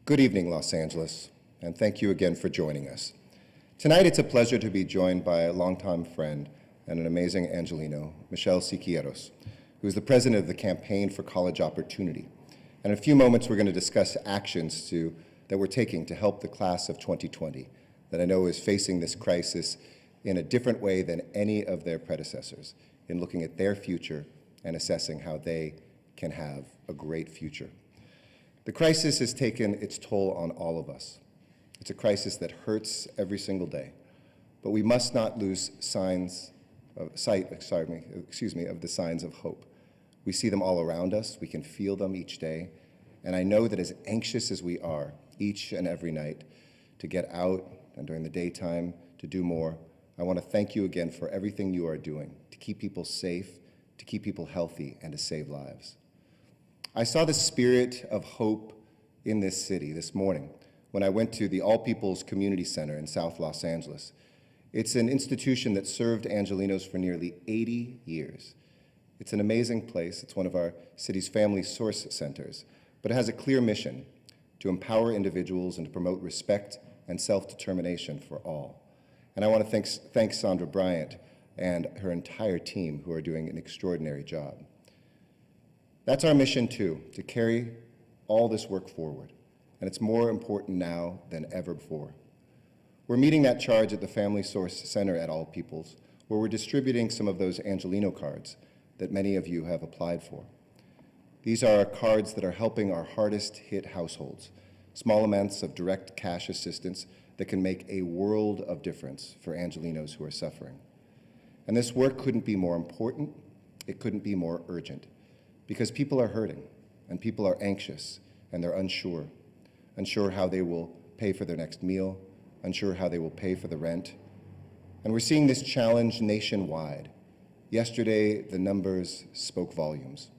Good evening, Los Angeles, and thank you again for joining us. Tonight, it's a pleasure to be joined by a longtime friend and an amazing Angelino, Michelle Siqueiros, who is the president of the Campaign for College Opportunity. And in a few moments, we're going to discuss actions that we're taking to help the class of 2020 that I know is facing this crisis in a different way than any of their predecessors in looking at their future and assessing how they can have a great future. The crisis has taken its toll on all of us. It's a crisis that hurts every single day, but we must not lose sight of the signs of hope. We see them all around us, we can feel them each day, and I know that as anxious as we are each and every night to get out and during the daytime to do more, I want to thank you again for everything you are doing to keep people safe, to keep people healthy, and to save lives. I saw the spirit of hope in this city this morning when I went to the All People's Community Center in South Los Angeles. It's an institution that served Angelinos for nearly 80 years. It's an amazing place. It's one of our city's family source centers, but it has a clear mission to empower individuals and to promote respect and self-determination for all. And I want to thank Sandra Bryant and her entire team who are doing an extraordinary job. That's our mission too, to carry all this work forward. And it's more important now than ever before. We're meeting that charge at the Family Source Center at All Peoples, where we're distributing some of those Angelino cards that many of you have applied for. These are cards that are helping our hardest hit households, small amounts of direct cash assistance that can make a world of difference for Angelinos who are suffering. And this work couldn't be more important, it couldn't be more urgent, because people are hurting, and people are anxious, and they're unsure how they will pay for their next meal, unsure how they will pay for the rent. And we're seeing this challenge nationwide. Yesterday, the numbers spoke volumes.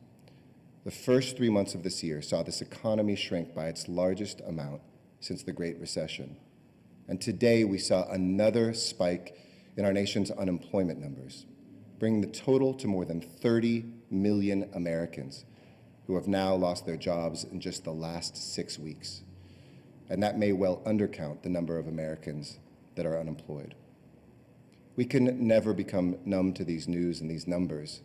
The first 3 months of this year saw this economy shrink by its largest amount since the Great Recession. And today, we saw another spike in our nation's unemployment numbers, bringing the total to more than 30 million Americans who have now lost their jobs in just the last 6 weeks. And that may well undercount the number of Americans that are unemployed. We can never become numb to these news and these numbers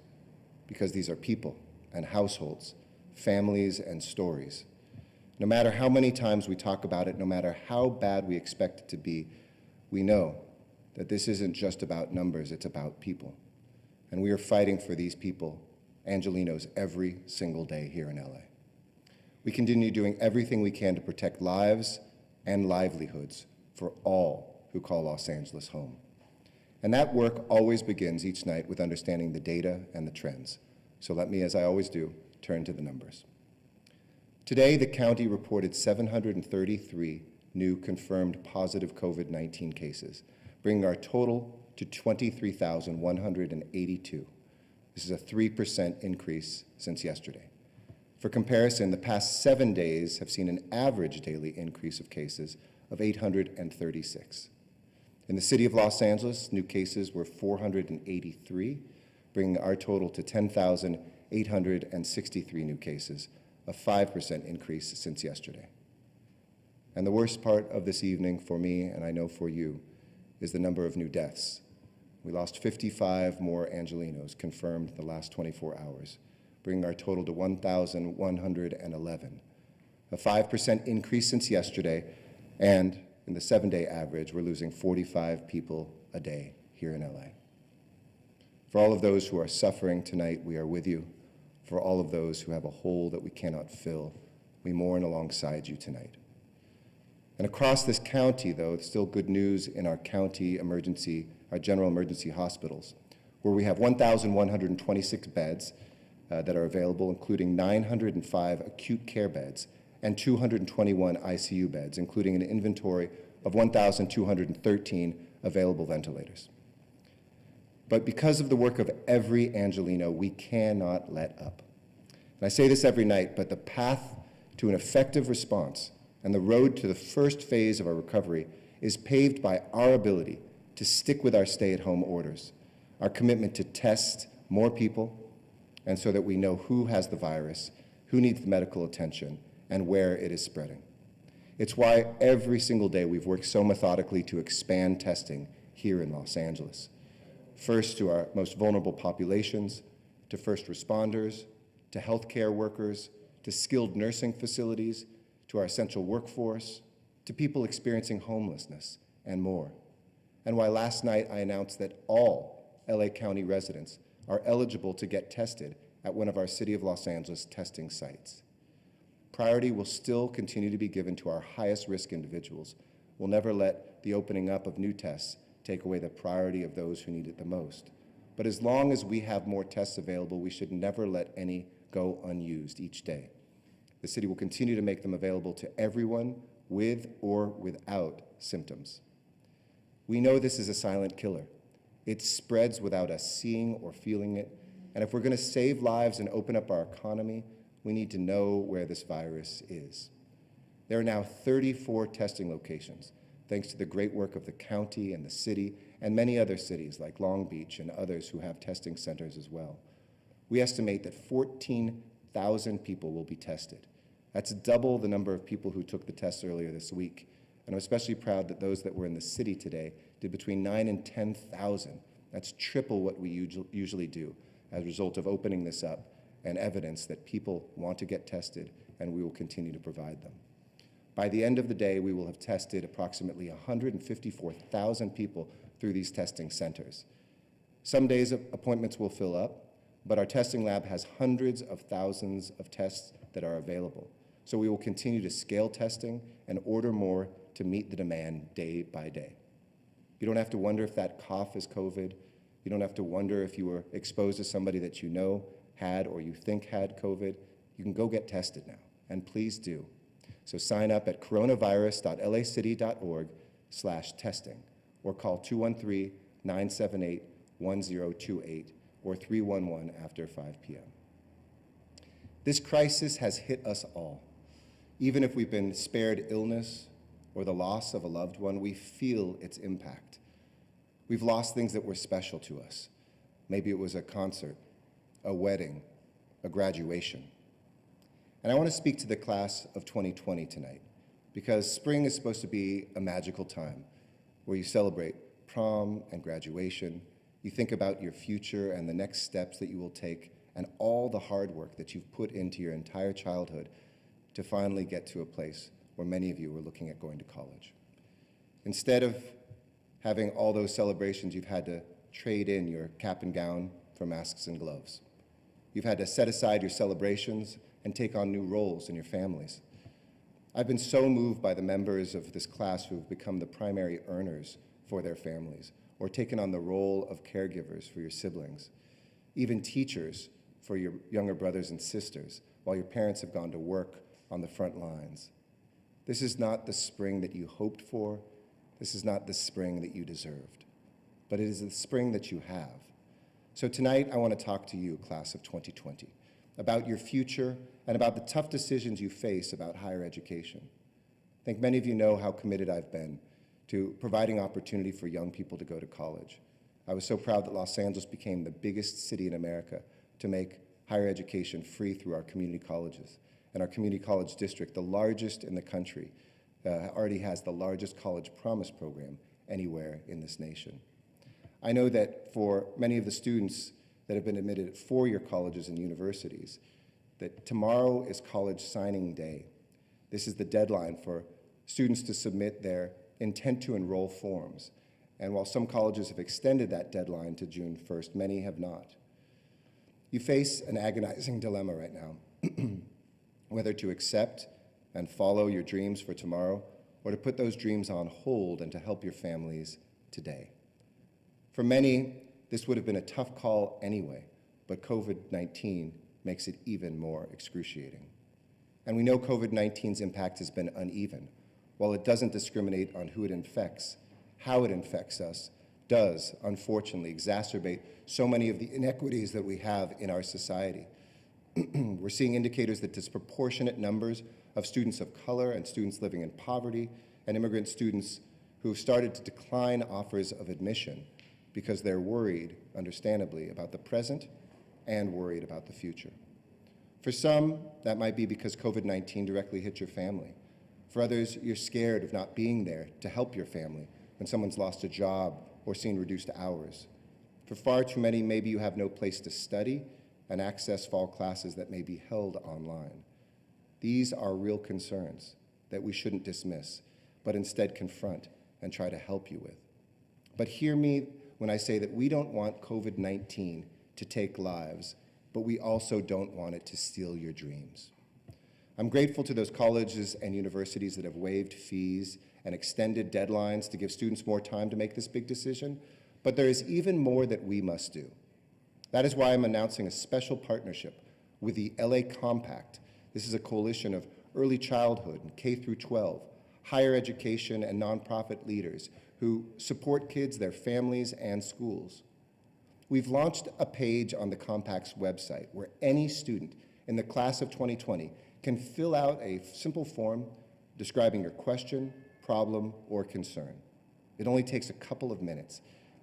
because these are people and households, families and stories. No matter how many times we talk about it, no matter how bad we expect it to be, we know that this isn't just about numbers, it's about people. And we are fighting for these people, Angelinos, every single day here in LA. We continue doing everything we can to protect lives and livelihoods for all who call Los Angeles home. And that work always begins each night with understanding the data and the trends. So let me, as I always do, turn to the numbers. Today, the county reported 733 new confirmed positive COVID-19 cases, bringing our total to 23,182. This is a 3% increase since yesterday. For comparison, the past 7 days have seen an average daily increase of cases of 836. In the city of Los Angeles, new cases were 483, bringing our total to 10,863 new cases, a 5% increase since yesterday. And the worst part of this evening for me, and I know for you, is the number of new deaths. We lost 55 more Angelinos confirmed the last 24 hours, bringing our total to 1,111, a 5% increase since yesterday, and in the 7-day average, we're losing 45 people a day here in LA. For all of those who are suffering tonight, we are with you. For all of those who have a hole that we cannot fill, we mourn alongside you tonight. And across this county, though, it's still good news in our county emergency, our general emergency hospitals, where we have 1,126 beds that are available, including 905 acute care beds and 221 ICU beds, including an inventory of 1,213 available ventilators. But because of the work of every Angelino, we cannot let up. And I say this every night, but the path to an effective response and the road to the first phase of our recovery is paved by our ability to stick with our stay-at-home orders, our commitment to test more people, and so that we know who has the virus, who needs medical attention, and where it is spreading. It's why every single day we've worked so methodically to expand testing here in Los Angeles. First to our most vulnerable populations, to first responders, to healthcare workers, to skilled nursing facilities, to our essential workforce, to people experiencing homelessness, and more. And why last night I announced that all LA County residents are eligible to get tested at one of our City of Los Angeles testing sites. Priority will still continue to be given to our highest risk individuals. We'll never let the opening up of new tests take away the priority of those who need it the most. But as long as we have more tests available, we should never let any go unused each day. The city will continue to make them available to everyone with or without symptoms. We know this is a silent killer. It spreads without us seeing or feeling it. And if we're going to save lives and open up our economy, we need to know where this virus is. There are now 34 testing locations, thanks to the great work of the county and the city and many other cities like Long Beach and others who have testing centers as well. We estimate that 14,000 people will be tested. That's double the number of people who took the test earlier this week. And I'm especially proud that those that were in the city today did between 9,000 and 10,000. That's triple what we usually do as a result of opening this up and evidence that people want to get tested, and we will continue to provide them. By the end of the day, we will have tested approximately 154,000 people through these testing centers. Some days appointments will fill up, but our testing lab has hundreds of thousands of tests that are available. So we will continue to scale testing and order more to meet the demand day by day. You don't have to wonder if that cough is COVID. You don't have to wonder if you were exposed to somebody that you know had or you think had COVID. You can go get tested now, and please do. So sign up at coronavirus.lacity.org/testing or call 213-978-1028 or 311 after 5 p.m. This crisis has hit us all. Even if we've been spared illness or the loss of a loved one, we feel its impact. We've lost things that were special to us. Maybe it was a concert, a wedding, a graduation. And I want to speak to the class of 2020 tonight, because spring is supposed to be a magical time where you celebrate prom and graduation, you think about your future and the next steps that you will take and all the hard work that you've put into your entire childhood to finally get to a place where many of you were looking at going to college. Instead of having all those celebrations, you've had to trade in your cap and gown for masks and gloves. You've had to set aside your celebrations and take on new roles in your families. I've been so moved by the members of this class who have become the primary earners for their families, or taken on the role of caregivers for your siblings, even teachers for your younger brothers and sisters, while your parents have gone to work on the front lines. This is not the spring that you hoped for. This is not the spring that you deserved, but it is the spring that you have. So tonight, I want to talk to you, class of 2020, about your future and about the tough decisions you face about higher education. I think many of you know how committed I've been to providing opportunity for young people to go to college. I was so proud that Los Angeles became the biggest city in America to make higher education free through our community colleges. And our community college district, the largest in the country, already has the largest college promise program anywhere in this nation. I know that for many of the students that have been admitted at four-year colleges and universities, that tomorrow is college signing day. This is the deadline for students to submit their intent to enroll forms. And while some colleges have extended that deadline to June 1st, many have not. You face an agonizing dilemma right now, whether to accept and follow your dreams for tomorrow or to put those dreams on hold and to help your families today. For many, this would have been a tough call anyway, but COVID-19 makes it even more excruciating. And we know COVID-19's impact has been uneven. While it doesn't discriminate on who it infects, how it infects us does, unfortunately, exacerbate so many of the inequities that we have in our society. We're seeing indicators that disproportionate numbers of students of color and students living in poverty and immigrant students who have started to decline offers of admission because they're worried, understandably, about the present and worried about the future. For some, that might be because COVID-19 directly hit your family, For others, you're scared of not being there to help your family when someone's lost a job or seen reduced hours. For far too many, maybe you have no place to study and access fall classes that may be held online. These are real concerns that we shouldn't dismiss, but instead confront and try to help you with. But hear me when I say that we don't want COVID-19 to take lives, but we also don't want it to steal your dreams. I'm grateful to those colleges and universities that have waived fees and extended deadlines to give students more time to make this big decision, but there is even more that we must do. That is why I'm announcing a special partnership with the LA Compact. This is a coalition of early childhood and K through 12, higher education and nonprofit leaders who support kids, their families, and schools. We've launched a page on the Compact's website where any student in the class of 2020 can fill out a simple form describing your question, problem, or concern. It only takes a couple of minutes.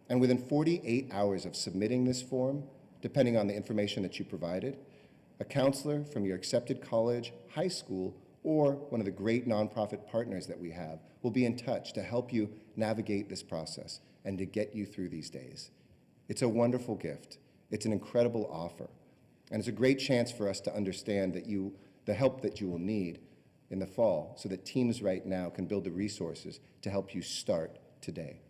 And within 48 hours of submitting this form, depending on the information that you provided, a counselor from your accepted college, high school, or one of the great nonprofit partners that we have will be in touch to help you navigate this process and to get you through these days. It's a wonderful gift. It's an incredible offer. And it's a great chance for us to understand that the help that you will need in the fall so that teams right now can build the resources to help you start today.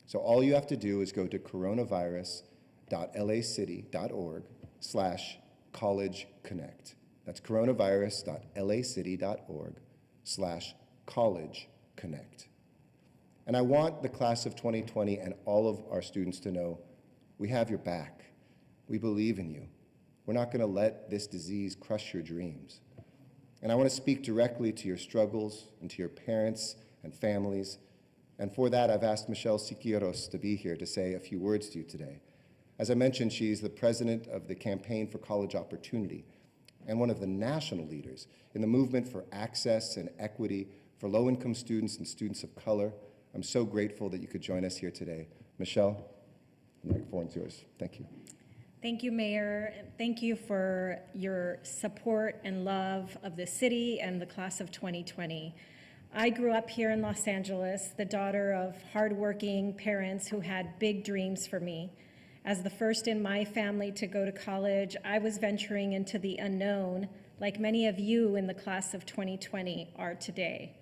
So all you have to do is go to coronavirus.lacity.org/collegeconnect. That's coronavirus.lacity.org/collegeconnect. And I want the class of 2020 and all of our students to know we have your back. We believe in you. We're not going to let this disease crush your dreams. And I want to speak directly to your struggles and to your parents and families. And for that, I've asked Michelle Siqueiros to be here to say a few words to you today. As I mentioned, she's the president of the Campaign for College Opportunity and one of the national leaders in the movement for access and equity for low-income students and students of color. I'm so grateful that you could join us here today. Michelle, the microphone's yours. Thank you. Thank you, Mayor. Thank you for your support and love of the city and the class of 2020. I grew up here in Los Angeles, the daughter of hardworking parents who had big dreams for me. As the first in my family to go to college, I was venturing into the unknown, like many of you in the class of 2020 are today.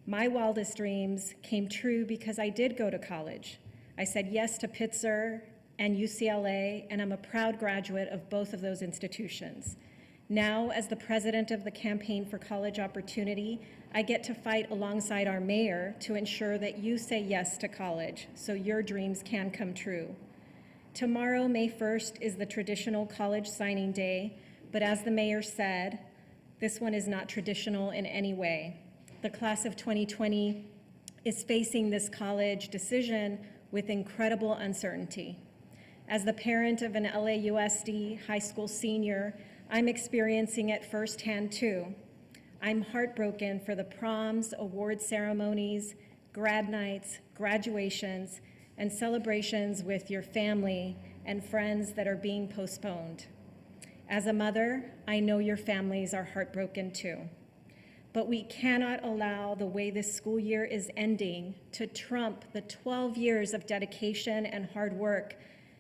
My wildest dreams came true because I did go to college. I said yes to Pitzer and UCLA, and I'm a proud graduate of both of those institutions. Now, as the president of the Campaign for College Opportunity, I get to fight alongside our mayor to ensure that you say yes to college so your dreams can come true. Tomorrow, May 1st, is the traditional college signing day, but as the mayor said, this one is not traditional in any way. The class of 2020 is facing this college decision with incredible uncertainty. As the parent of an LAUSD high school senior, I'm experiencing it firsthand too. I'm heartbroken for the proms, award ceremonies, grad nights, graduations, and celebrations with your family and friends that are being postponed. As a mother, I know your families are heartbroken too. But we cannot allow the way this school year is ending to trump the 12 years of dedication and hard work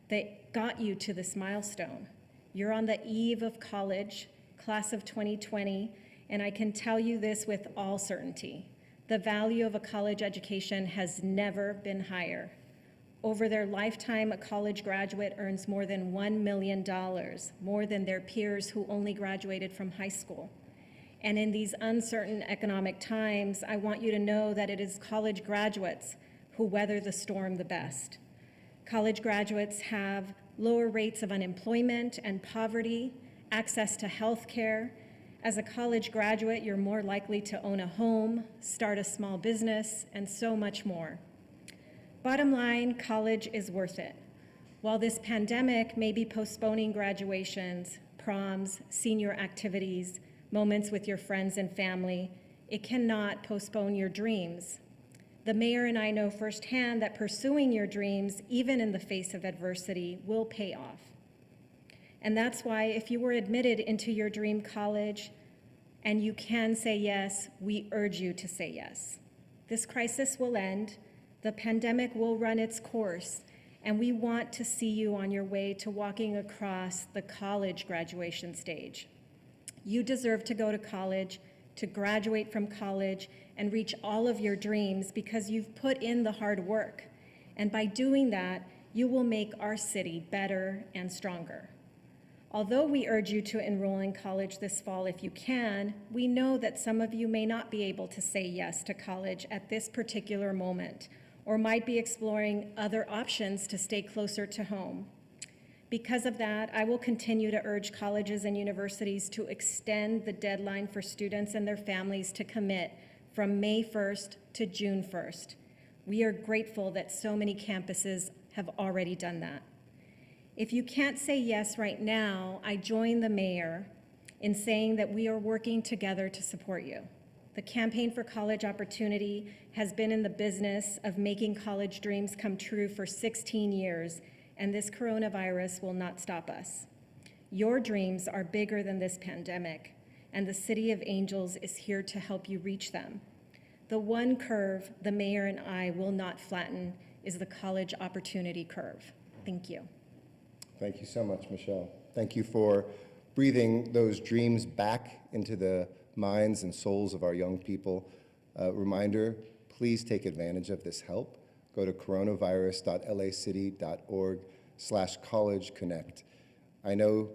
that got you to this milestone. You're on the eve of college, class of 2020, and I can tell you this with all certainty. The value of a college education has never been higher. Over their lifetime, a college graduate earns more than $1 million, more than their peers who only graduated from high school. And in these uncertain economic times, I want you to know that it is college graduates who weather the storm the best. College graduates have lower rates of unemployment and poverty, access to health care. As a college graduate, you're more likely to own a home, start a small business, and so much more. Bottom line, college is worth it. While this pandemic may be postponing graduations, proms, senior activities, moments with your friends and family, it cannot postpone your dreams. The mayor and I know firsthand that pursuing your dreams, even in the face of adversity, will pay off. And that's why if you were admitted into your dream college, and you can say yes, we urge you to say yes. This crisis will end, the pandemic will run its course, and we want to see you on your way to walking across the college graduation stage. You deserve to go to college, to graduate from college, and reach all of your dreams because you've put in the hard work. And by doing that, you will make our city better and stronger. Although we urge you to enroll in college this fall if you can, we know that some of you may not be able to say yes to college at this particular moment, or might be exploring other options to stay closer to home. Because of that, I will continue to urge colleges and universities to extend the deadline for students and their families to commit from May 1st to June 1st. We are grateful that so many campuses have already done that. If you can't say yes right now, I join the mayor in saying that we are working together to support you. The Campaign for College Opportunity has been in the business of making college dreams come true for 16 years, and this coronavirus will not stop us. Your dreams are bigger than this pandemic, and the City of Angels is here to help you reach them. The one curve the mayor and I will not flatten is the college opportunity curve. Thank you. Thank you so much, Michelle. Thank you for breathing those dreams back into the minds and souls of our young people. Reminder, please take advantage of this help. Go to coronavirus.lacity.org/collegeconnect. I know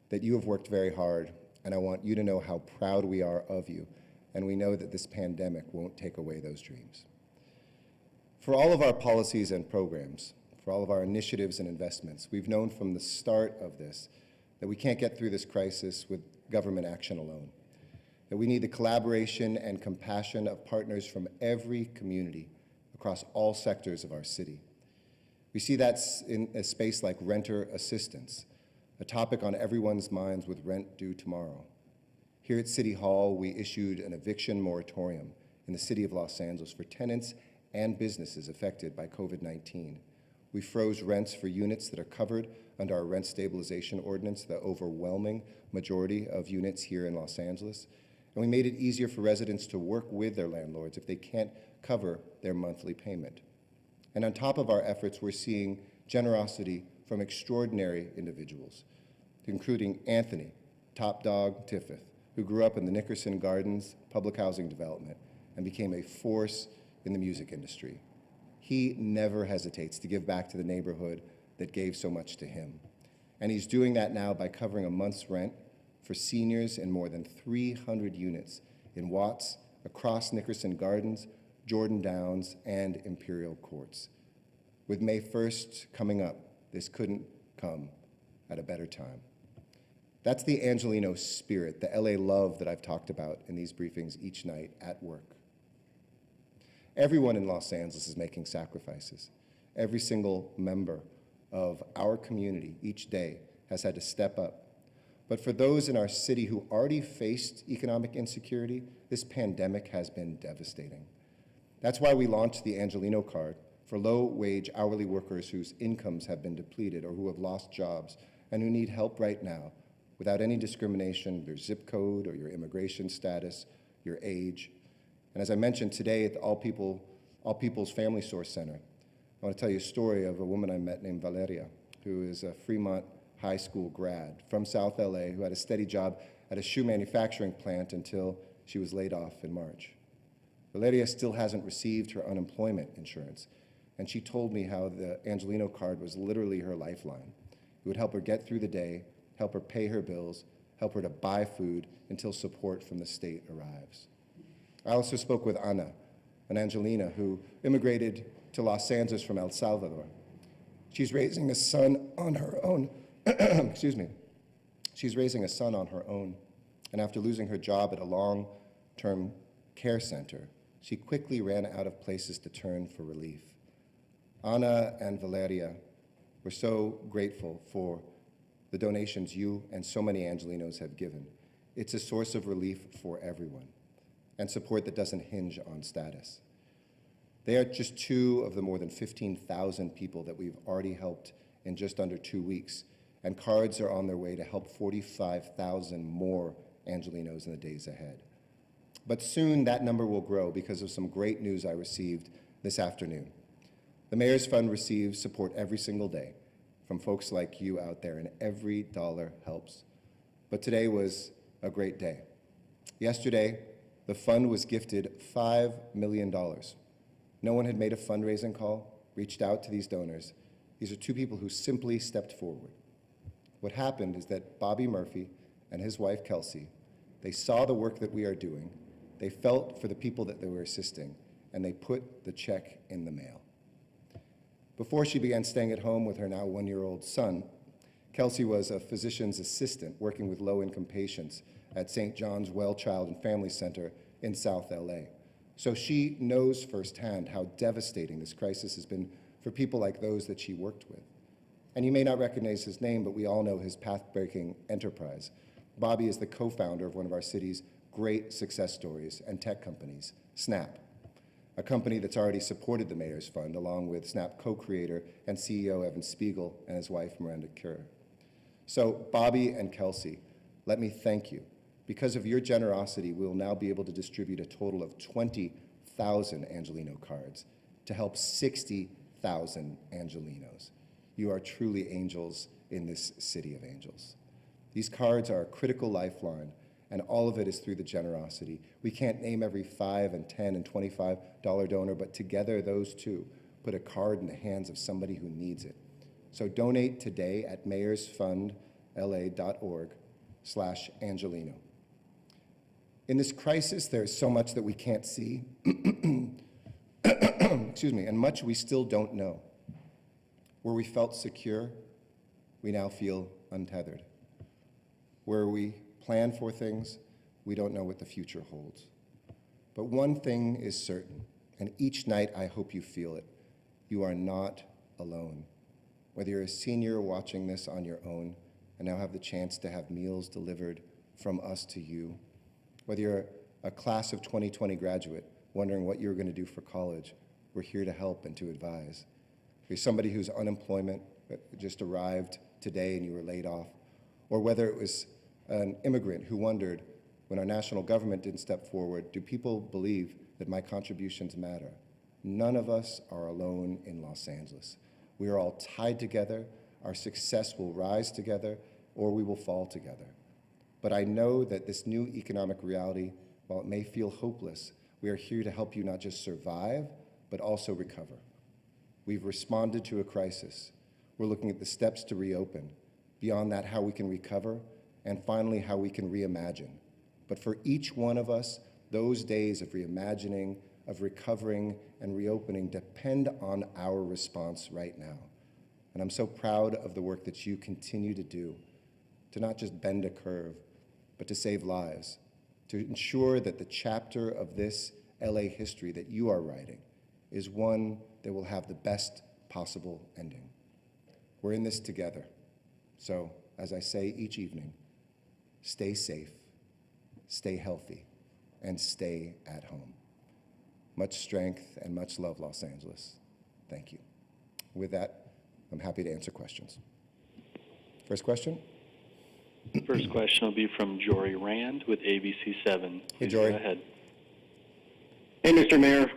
that you have worked very hard, and I want you to know how proud we are of you, and we know that this pandemic won't take away those dreams. For all of our policies and programs, for all of our initiatives and investments, we've known from the start of this that we can't get through this crisis with government action alone, that we need the collaboration and compassion of partners from every community across all sectors of our city. We see that in a space like renter assistance, a topic on everyone's minds with rent due tomorrow. Here at City Hall, we issued an eviction moratorium in the city of Los Angeles for tenants and businesses affected by COVID-19. We froze rents for units that are covered under our rent stabilization ordinance, the overwhelming majority of units here in Los Angeles. And we made it easier for residents to work with their landlords if they can't cover their monthly payment. And on top of our efforts, we're seeing generosity from extraordinary individuals, including Anthony, Top Dog Tiffith, who grew up in the Nickerson Gardens public housing development and became a force in the music industry. He never hesitates to give back to the neighborhood that gave so much to him. And he's doing that now by covering a month's rent for seniors in more than 300 units in Watts, across Nickerson Gardens, Jordan Downs, and Imperial Courts. With May 1st coming up, this couldn't come at a better time. That's the Angelino spirit, the LA love that I've talked about in these briefings each night at work. Everyone in Los Angeles is making sacrifices. Every single member of our community each day has had to step up. But for those in our city who already faced economic insecurity, this pandemic has been devastating. That's why we launched the Angelino card for low-wage hourly workers whose incomes have been depleted or who have lost jobs and who need help right now without any discrimination, your zip code or your immigration status, your age. And as I mentioned today at the All People's Family Source Center, I want to tell you a story of a woman I met named Valeria, who is a Fremont High School grad from South LA who had a steady job at a shoe manufacturing plant until she was laid off in March. Valeria still hasn't received her unemployment insurance, and she told me how the Angelino card was literally her lifeline. It would help her get through the day, help her pay her bills, help her to buy food until support from the state arrives. I also spoke with Ana, an Angelina who immigrated to Los Angeles from El Salvador. She's raising a son on her own. Excuse me. She's raising a son on her own, and after losing her job at a long-term care center, she quickly ran out of places to turn for relief. Ana and Valeria were so grateful for the donations you and so many Angelinos have given. It's a source of relief for everyone and support that doesn't hinge on status. They are just two of the more than 15,000 people that we've already helped in just under 2 weeks, and cards are on their way to help 45,000 more Angelenos in the days ahead. But soon that number will grow because of some great news I received this afternoon. The Mayor's Fund receives support every single day from folks like you out there, and every dollar helps. But today was a great day. Yesterday, the fund was gifted $5 million. No one had made a fundraising call, reached out to these donors. These are two people who simply stepped forward. What happened is that Bobby Murphy and his wife, Kelsey, they saw the work that we are doing, they felt for the people that they were assisting, and they put the check in the mail. Before she began staying at home with her now one-year-old son, Kelsey was a physician's assistant working with low-income patients at St. John's Well Child and Family Center in South LA. So she knows firsthand how devastating this crisis has been for people like those that she worked with. And you may not recognize his name, but we all know his path-breaking enterprise. Bobby is the co-founder of one of our city's great success stories and tech companies, Snap, a company that's already supported the Mayor's Fund, along with Snap co-creator and CEO Evan Spiegel and his wife, Miranda Kerr. So Bobby and Kelsey, let me thank you. Because of your generosity, we will now be able to distribute a total of 20,000 Angeleno cards to help 60,000 Angelenos. You are truly angels in this city of angels. These cards are a critical lifeline, and all of it is through the generosity. We can't name every $5 and $10 and $25 donor, but together those two put a card in the hands of somebody who needs it. So donate today at mayorsfundla.org/Angeleno. In this crisis, there is so much that we can't see, excuse me, and much we still don't know. Where we felt secure, we now feel untethered. Where we plan for things, we don't know what the future holds. But one thing is certain, and each night I hope you feel it. You are not alone. Whether you're a senior watching this on your own and now have the chance to have meals delivered from us to you, whether you're a class of 2020 graduate wondering what you're going to do for college, we're here to help and to advise. If you're somebody whose unemployment just arrived today and you were laid off, or whether it was an immigrant who wondered, when our national government didn't step forward, do people believe that my contributions matter? None of us are alone in Los Angeles. We are all tied together. Our success will rise together, or we will fall together. But I know that this new economic reality, while it may feel hopeless, we are here to help you not just survive, but also recover. We've responded to a crisis. We're looking at the steps to reopen. Beyond that, how we can recover, and finally, how we can reimagine. But for each one of us, those days of reimagining, of recovering, and reopening depend on our response right now. And I'm so proud of the work that you continue to do, to not just bend a curve, but to save lives, to ensure that the chapter of this LA history that you are writing is one that will have the best possible ending. We're in this together. So, as I say each evening, stay safe, stay healthy, and stay at home. Much strength and much love, Los Angeles. Thank you. With that, I'm happy to answer questions. First question? First question will be from Jory Rand with ABC7. Hey, Jory. Go ahead. Hey, Mr. Mayor.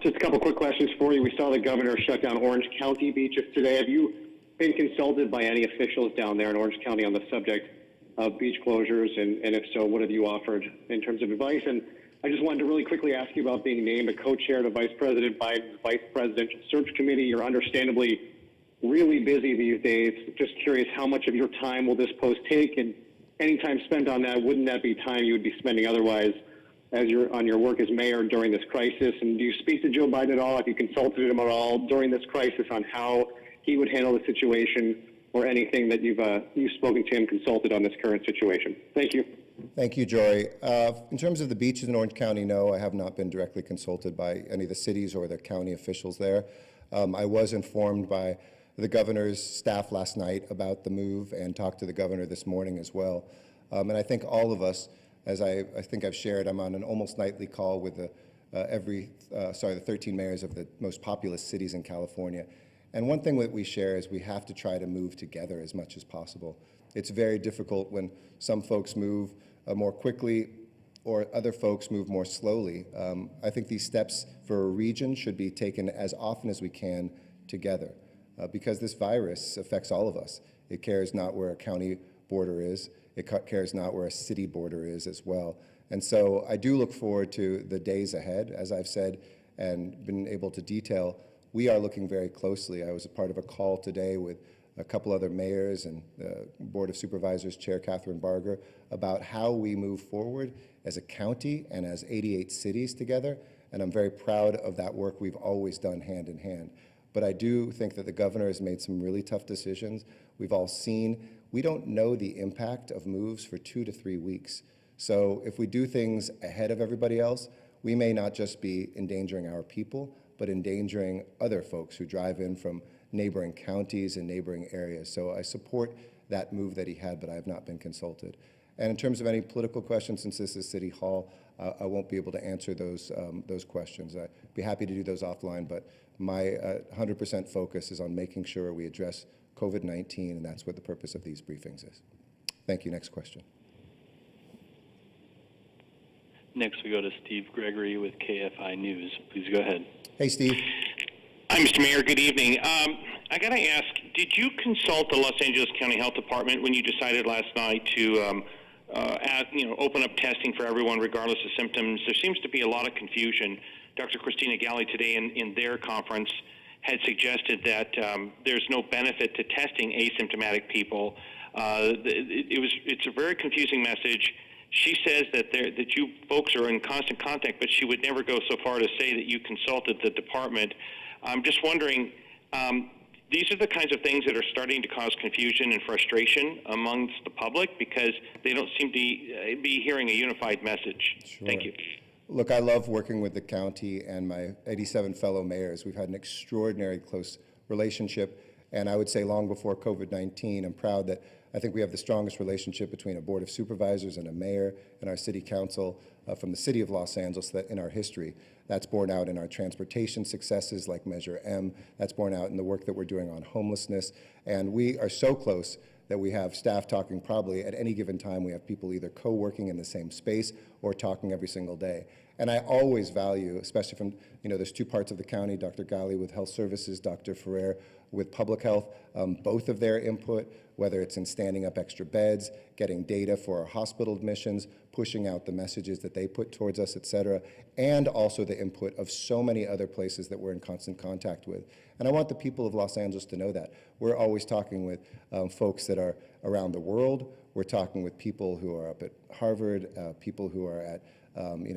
Just a couple quick questions for you. We saw the governor shut down Orange County beaches today. Have you been consulted by any officials down there in Orange County on the subject of beach closures? And if so, what have you offered in terms of advice? And I just wanted to really quickly ask you about being named a co-chair to Vice President Biden's Vice Presidential Search Committee. You're understandably really busy these days. Just curious, how much of your time will this post take? And any time spent on that, wouldn't that be time you would be spending otherwise as you're on your work as mayor during this crisis? And do you speak to Joe Biden at all? Have you consulted him at all during this crisis on how he would handle the situation, or anything that you've spoken to him, consulted on this current situation? Thank you. Thank you, Jory. In terms of the beaches in Orange County, no, I have not been directly consulted by any of the cities or the county officials there. I was informed by the governor's staff last night about the move and talked to the governor this morning as well. And I think all of us, as I think I've shared, I'm on an almost nightly call with the 13 mayors of the most populous cities in California. And one thing that we share is we have to try to move together as much as possible. It's very difficult when some folks move more quickly or other folks move more slowly. I think these steps for a region should be taken as often as we can together because this virus affects all of us. It cares not where a county border is. It cares not where a city border is as well. And so I do look forward to the days ahead. As I've said and been able to detail, we are looking very closely. I was a part of a call today with a couple other mayors and the Board of Supervisors Chair Catherine Barger about how we move forward as a county and as 88 cities together. And I'm very proud of that work we've always done hand in hand. But I do think that the governor has made some really tough decisions. We've all seen, we don't know the impact of moves for 2 to 3 weeks. So if we do things ahead of everybody else, we may not just be endangering our people, but endangering other folks who drive in from neighboring counties and neighboring areas. So I support that move that he had, but I have not been consulted. And in terms of any political questions, since this is City Hall, I won't be able to answer those questions. I'd be happy to do those offline, but my 100% focus is on making sure we address COVID-19, and that's what the purpose of these briefings is. Thank you. Next question. Next, we go to Steve Gregory with KFI News. Please go ahead. Hey, Steve. Hi, Mr. Mayor. Good evening. I got to ask, did you consult the Los Angeles County Health Department when you decided last night to open up testing for everyone regardless of symptoms? There seems to be a lot of confusion. Dr. Christina Galli today in their conference had suggested that there's no benefit to testing asymptomatic people. It's a very confusing message. She says that you folks are in constant contact, but she would never go so far to say that you consulted the department. I'm just wondering, these are the kinds of things that are starting to cause confusion and frustration amongst the public because they don't seem to be hearing a unified message. Sure. Thank you. Look, I love working with the county and my 87 fellow mayors. We've had an extraordinary close relationship, and I would say long before COVID-19, I'm proud that I think we have the strongest relationship between a board of supervisors and a mayor and our city council from the city of Los Angeles that in our history. That's borne out in our transportation successes like Measure M. That's borne out in the work that we're doing on homelessness. And we are so close that we have staff talking probably at any given time. We have people either co-working in the same space or talking every single day. And I always value, especially from, there's two parts of the county, Dr. Galli with Health Services, Dr. Ferrer with Public Health, both of their input, whether it's in standing up extra beds, getting data for our hospital admissions, pushing out the messages that they put towards us, et cetera, and also the input of so many other places that we're in constant contact with. And I want the people of Los Angeles to know that. We're always talking with folks that are around the world. We're talking with people who are up at Harvard, people who are at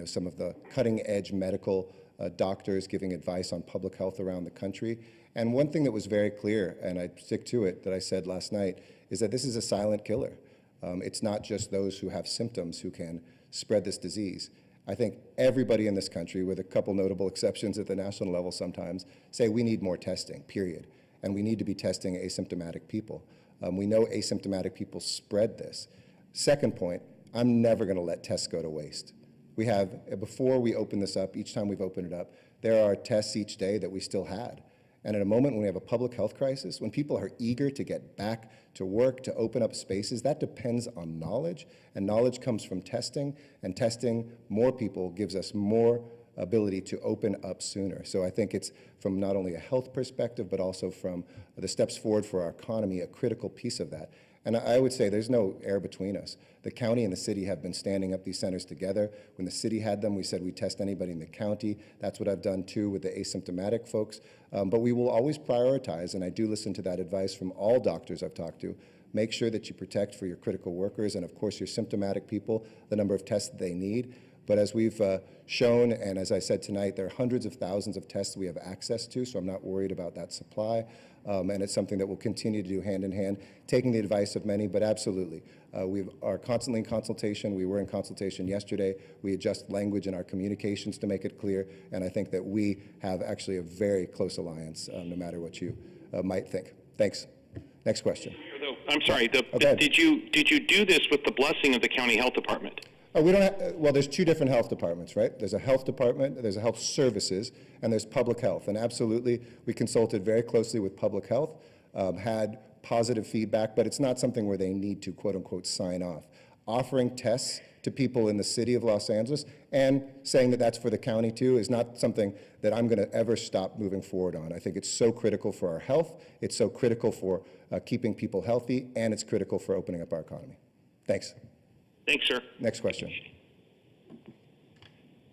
some of the cutting-edge medical doctors giving advice on public health around the country. And one thing that was very clear, and I stick to it, that I said last night, is that this is a silent killer. It's not just those who have symptoms who can spread this disease. I think everybody in this country, with a couple notable exceptions at the national level sometimes, say we need more testing, period. And we need to be testing asymptomatic people. We know asymptomatic people spread this. Second point, I'm never going to let tests go to waste. We have, before we open this up, each time we've opened it up, there are tests each day that we still had. And at a moment when we have a public health crisis, when people are eager to get back to work, to open up spaces, that depends on knowledge, and knowledge comes from testing, and testing more people gives us more ability to open up sooner. So I think it's from not only a health perspective, but also from the steps forward for our economy, a critical piece of that. And I would say there's no air between us. The county and the city have been standing up these centers together. When the city had them, we said we'd test anybody in the county. That's what I've done too with the asymptomatic folks. But we will always prioritize, and I do listen to that advice from all doctors I've talked to. Make sure that you protect for your critical workers and of course your symptomatic people, the number of tests that they need. But as we've shown, and as I said tonight, there are hundreds of thousands of tests we have access to, so I'm not worried about that supply. And it's something that we'll continue to do hand in hand, taking the advice of many, but absolutely. We are constantly in consultation. We were in consultation yesterday. We adjust language in our communications to make it clear, and I think that we have actually a very close alliance, no matter what you might think. Thanks. Next question. I'm sorry, did you do this with the blessing of the county health department? We don't have, well, there's two different health departments, right? There's a health department, there's a health services, and there's public health. And absolutely, we consulted very closely with public health, had positive feedback, but it's not something where they need to, quote unquote, sign off. Offering tests to people in the city of Los Angeles, and saying that that's for the county too is not something that I'm going to ever stop moving forward on. I think it's so critical for our health, it's so critical for keeping people healthy, and it's critical for opening up our economy. Thanks. Thanks, sir. Next question.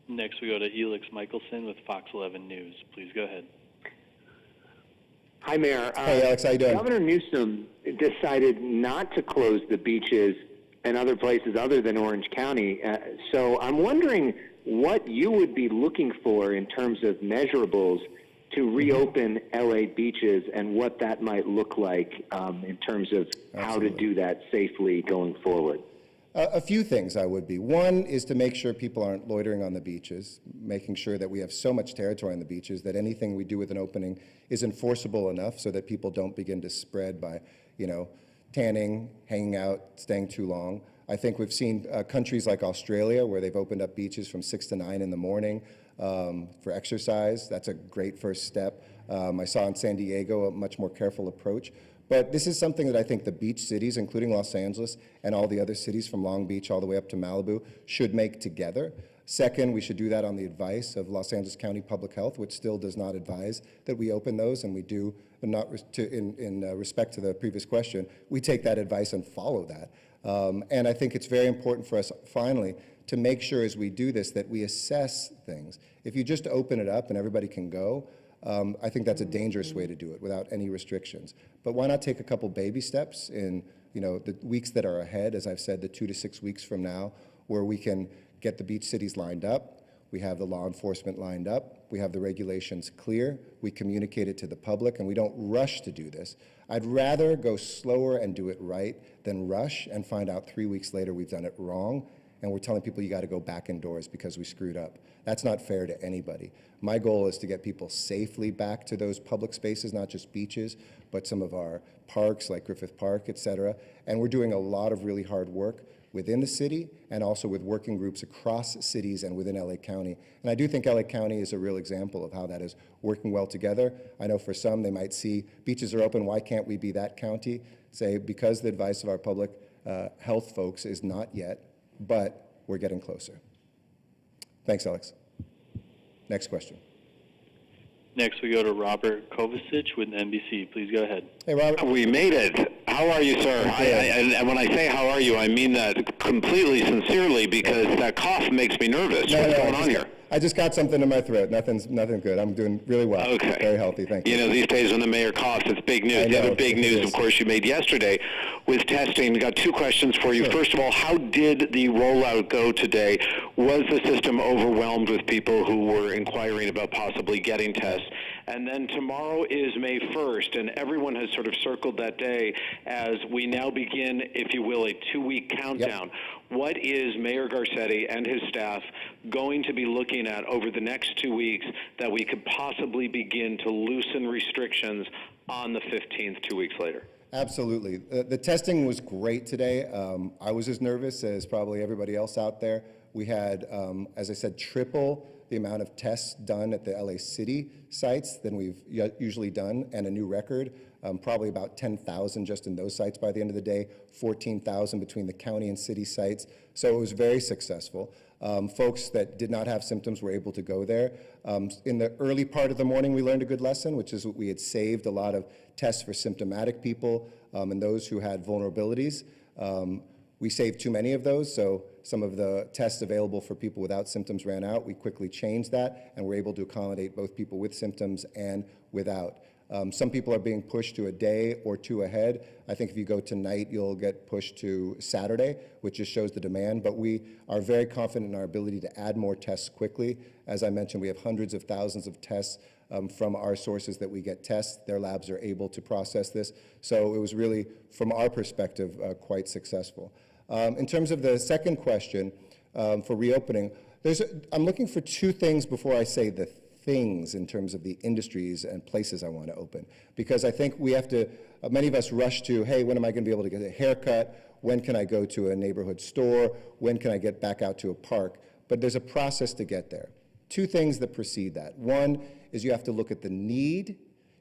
Next, we go to Elix Michelson with Fox 11 News. Please go ahead. Hi, Mayor. Hey, Alex, how you doing? Governor Newsom decided not to close the beaches and other places other than Orange County. So I'm wondering what you would be looking for in terms of measurables to reopen LA beaches and what that might look like in terms of how to do that safely going forward. A few things I would be. One is to make sure people aren't loitering on the beaches, making sure that we have so much territory on the beaches that anything we do with an opening is enforceable enough so that people don't begin to spread by, tanning, hanging out, staying too long. I think we've seen countries like Australia where they've opened up beaches from 6 to 9 in the morning for exercise. That's a great first step. I saw in San Diego a much more careful approach. But this is something that I think the beach cities, including Los Angeles and all the other cities from Long Beach all the way up to Malibu, should make together. Second, we should do that on the advice of Los Angeles County Public Health, which still does not advise that we open those, and we do, not in respect to the previous question, we take that advice and follow that. And I think it's very important for us, finally, to make sure as we do this that we assess things. If you just open it up and everybody can go, I think that's a dangerous way to do it without any restrictions. But why not take a couple baby steps in the weeks that are ahead, as I've said, the 2 to 6 weeks from now, where we can get the beach cities lined up, we have the law enforcement lined up, we have the regulations clear, we communicate it to the public, and we don't rush to do this. I'd rather go slower and do it right than rush and find out 3 weeks later we've done it wrong, and we're telling people you got to go back indoors because we screwed up. That's not fair to anybody. My goal is to get people safely back to those public spaces, not just beaches, but some of our parks like Griffith Park, et cetera. And we're doing a lot of really hard work within the city and also with working groups across cities and within LA County. And I do think LA County is a real example of how that is working well together. I know for some they might see beaches are open, why can't we be that county? Say, because the advice of our public health folks is not yet, but we're getting closer. Thanks, Alex. Next question. Next, we go to Robert Kovacic with NBC. Please go ahead. Hey, Robert. We made it. How are you, sir? And when I say how are you, I mean that completely sincerely because that cough makes me nervous. What's going on here? I just got something in my throat. Nothing good. I'm doing really well. Okay. Very healthy. Thank you. These days when the mayor coughs, it's big news. The other big news, of course, you made yesterday with testing. We got 2 questions for you. Sure. First of all, how did the rollout go today? Was the system overwhelmed with people who were inquiring about possibly getting tests? And then tomorrow is May 1st, and everyone has sort of circled that day as we now begin, if you will, a 2-week countdown. Yep. What is Mayor Garcetti and his staff going to be looking at over the next 2 weeks that we could possibly begin to loosen restrictions on the 15th, 2 weeks later? Absolutely. The testing was great today. I was as nervous as probably everybody else out there. We had, as I said, triple the amount of tests done at the LA City sites than we've usually done, and a new record, probably about 10,000 just in those sites by the end of the day, 14,000 between the county and city sites. So it was very successful. Folks that did not have symptoms were able to go there. In the early part of the morning, we learned a good lesson, which is we had saved a lot of tests for symptomatic people and those who had vulnerabilities. We saved too many of those, so some of the tests available for people without symptoms ran out. We quickly changed that, and we're able to accommodate both people with symptoms and without. Some people are being pushed to a day or 2 ahead. I think if you go tonight, you'll get pushed to Saturday, which just shows the demand. But we are very confident in our ability to add more tests quickly. As I mentioned, we have hundreds of thousands of tests from our sources that we get tests. Their labs are able to process this. So it was really, from our perspective, quite successful. In terms of the second question for reopening, I'm looking for 2 things before I say the things in terms of the industries and places I want to open. Because I think we have to, many of us rush to, hey, when am I going to be able to get a haircut? When can I go to a neighborhood store? When can I get back out to a park? But there's a process to get there. 2 things that precede that. One is you have to look at the need,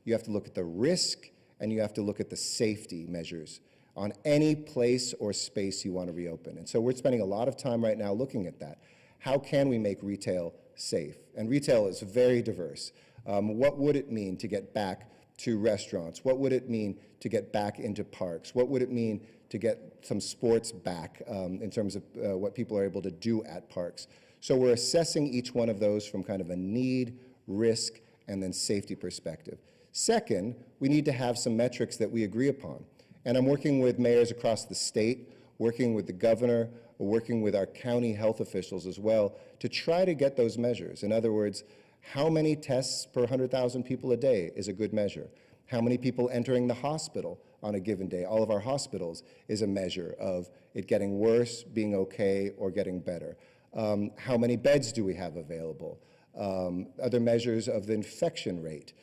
you have to look at the risk, and you have to look at the safety measures. on any place or space you want to reopen. And so we're spending a lot of time right now looking at that. How can we make retail safe? And retail is very diverse. What would it mean to get back to restaurants? What would it mean to get back into parks? What would it mean to get some sports back in terms of what people are able to do at parks? So we're assessing each one of those from kind of a need, risk, and then safety perspective. Second, we need to have some metrics that we agree upon. And I'm working with mayors across the state, working with the governor, working with our county health officials as well to try to get those measures. In other words, how many tests per 100,000 people a day is a good measure? How many people entering the hospital on a given day? All of our hospitals is a measure of it getting worse, being okay, or getting better. How many beds do we have available? Other measures of the infection rate.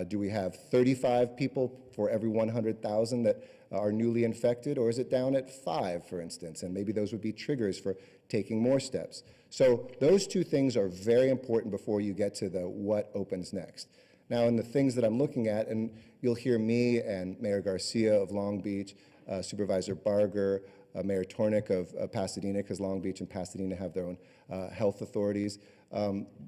Do we have 35 people for every 100,000 that are newly infected, or is it down at 5, for instance? And maybe those would be triggers for taking more steps. So those two things are very important before you get to the what opens next. Now, in the things that I'm looking at, and you'll hear me and Mayor Garcia of Long Beach, Supervisor Barger, Mayor Tornick of Pasadena, because Long Beach and Pasadena have their own health authorities,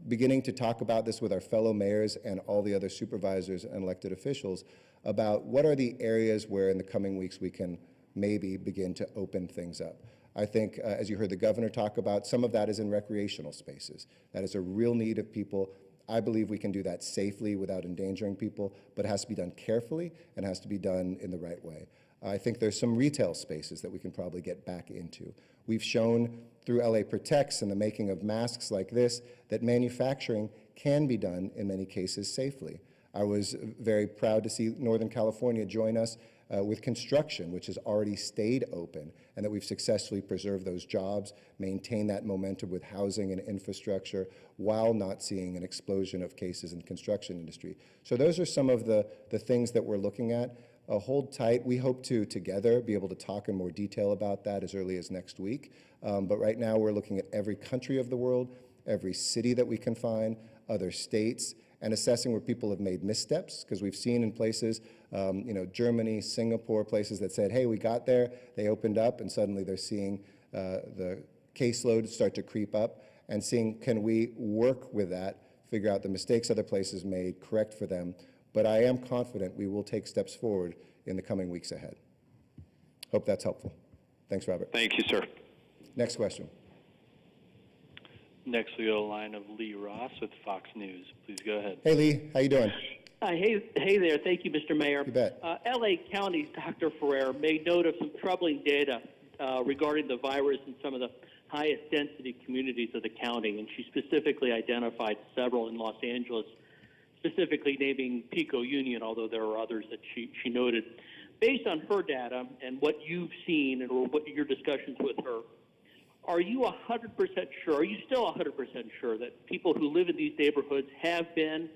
beginning to talk about this with our fellow mayors and all the other supervisors and elected officials about what are the areas where in the coming weeks we can maybe begin to open things up. I think, as you heard the governor talk about, some of that is in recreational spaces. That is a real need of people. I believe we can do that safely without endangering people, but it has to be done carefully and has to be done in the right way. I think there's some retail spaces that we can probably get back into. We've shown through LA Protects and the making of masks like this that manufacturing can be done in many cases safely. I was very proud to see Northern California join us with construction, which has already stayed open, and that we've successfully preserved those jobs, maintained that momentum with housing and infrastructure while not seeing an explosion of cases in the construction industry. So those are some of the things that we're looking at. Hold tight. We hope to, together, be able to talk in more detail about that as early as next week. But right now, we're looking at every country of the world, every city that we can find, other states, and assessing where people have made missteps, because we've seen in places, Germany, Singapore, places that said, hey, we got there, they opened up, and suddenly they're seeing the caseload start to creep up, and seeing, can we work with that, figure out the mistakes other places made, correct for them. But I am confident we will take steps forward in the coming weeks ahead. Hope that's helpful. Thanks, Robert. Thank you, sir. Next question. Next, we go to the line of Lee Ross with Fox News. Please go ahead. Hey, Lee. How you doing? Hey there. Thank you, Mr. Mayor. You bet. L.A. County's Dr. Ferrer made note of some troubling data regarding the virus in some of the highest density communities of the county, and she specifically identified several in Los Angeles, specifically naming Pico Union, although there are others that she noted. Based on her data and what you've seen or what your discussions with her, are you 100% sure, are you still 100% sure that people who live in these neighborhoods have been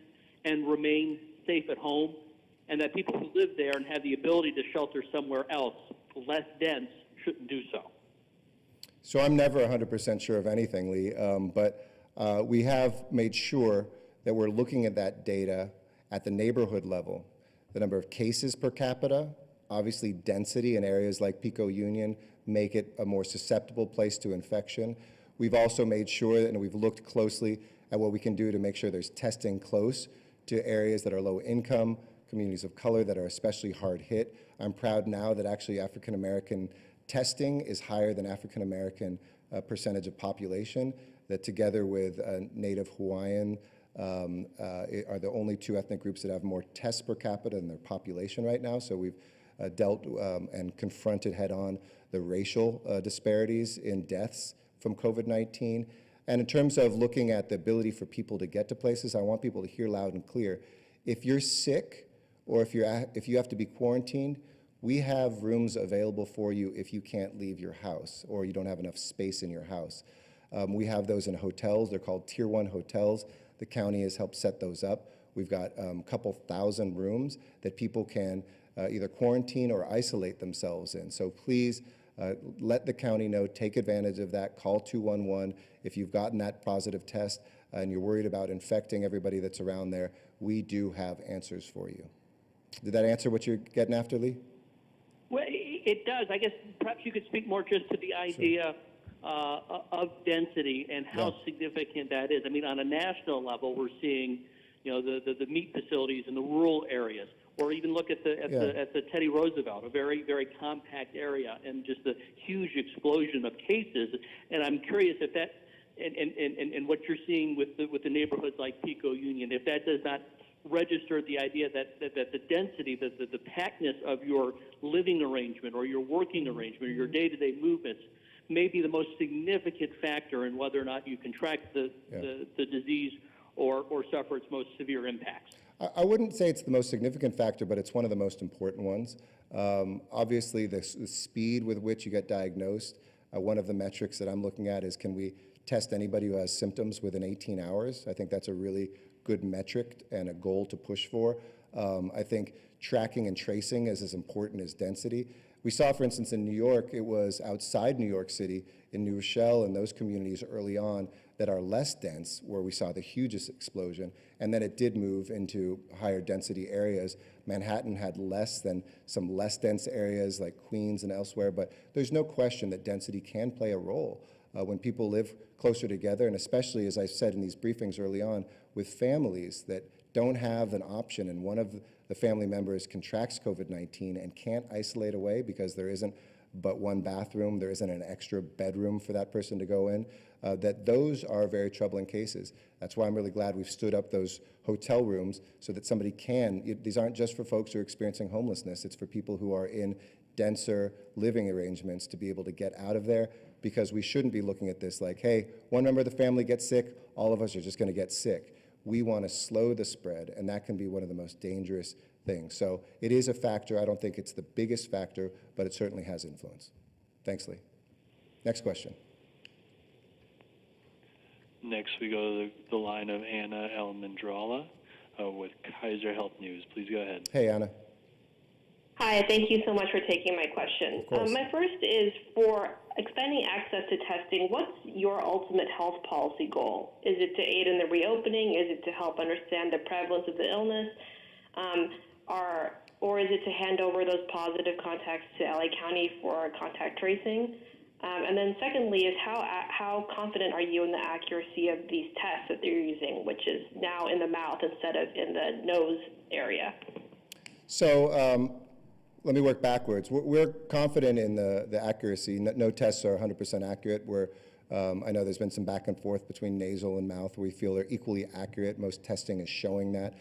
and remain safe at home, and that people who live there and have the ability to shelter somewhere else, less dense, shouldn't do so? So I'm never 100% sure of anything, Lee, but we have made sure that we're looking at that data at the neighborhood level, the number of cases per capita, obviously density in areas like Pico Union make it a more susceptible place to infection. We've also made sure that, and we've looked closely at what we can do to make sure there's testing close to areas that are low income, communities of color that are especially hard hit. I'm proud now that actually African American testing is higher than African American percentage of population, that together with Native Hawaiian are the only two ethnic groups that have more tests per capita than their population right now. So we've dealt and confronted head-on the racial disparities in deaths from COVID-19. And in terms of looking at the ability for people to get to places, I want people to hear loud and clear. If you're sick or if you have to be quarantined, we have rooms available for you if you can't leave your house or you don't have enough space in your house. We have those in hotels. They're called Tier 1 hotels. The county has helped set those up. We've got a couple thousand rooms that people can either quarantine or isolate themselves in. So please let the county know, take advantage of that, call 211. If you've gotten that positive test and you're worried about infecting everybody that's around there, we do have answers for you. Did that answer what you're getting after, Lee? Well, It does. I guess perhaps you could speak more just to the idea of density and how significant that is. I mean, on a national level, we're seeing, the meat facilities in the rural areas, or even look at the Teddy Roosevelt, a very, very compact area, and just the huge explosion of cases. And I'm curious if that, and what you're seeing with the neighborhoods like Pico Union, if that does not register the idea that the density, the packedness of your living arrangement or your working arrangement or your day-to-day movements may be the most significant factor in whether or not you contract the disease or suffer its most severe impacts. I wouldn't say it's the most significant factor, but it's one of the most important ones. Obviously, the speed with which you get diagnosed, one of the metrics that I'm looking at is, can we test anybody who has symptoms within 18 hours? I think that's a really good metric and a goal to push for. I think tracking and tracing is as important as density. We saw, for instance, in New York, it was outside New York City, in New Rochelle and those communities early on that are less dense, where we saw the hugest explosion, and then it did move into higher density areas. Manhattan had less than some less dense areas like Queens and elsewhere, but there's no question that density can play a role. When people live closer together, and especially, as I said in these briefings early on, with families that don't have an option and one of the family members contracts COVID-19 and can't isolate away because there isn't but one bathroom, there isn't an extra bedroom for that person to go in, that those are very troubling cases. That's why I'm really glad we've stood up those hotel rooms so that somebody can, these aren't just for folks who are experiencing homelessness, it's for people who are in denser living arrangements to be able to get out of there, because we shouldn't be looking at this like, hey, one member of the family gets sick, all of us are just going to get sick. We want to slow the spread, and that can be one of the most dangerous things. So it is a factor. I don't think it's the biggest factor, but it certainly has influence. Thanks, Lee. Next question. Next, we go to the line of Anna Elmandrala with Kaiser Health News. Please go ahead. Hey, Anna. Hi, thank you so much for taking my question. My first is, for expanding access to testing, what's your ultimate health policy goal? Is it to aid in the reopening? Is it to help understand the prevalence of the illness? Or is it to hand over those positive contacts to LA County for contact tracing? And then secondly is, how confident are you in the accuracy of these tests that they're using, which is now in the mouth instead of in the nose area? So let me work backwards. We're confident in the accuracy. No tests are 100% accurate. I know there's been some back and forth between nasal and mouth where we feel they're equally accurate. Most testing is showing that.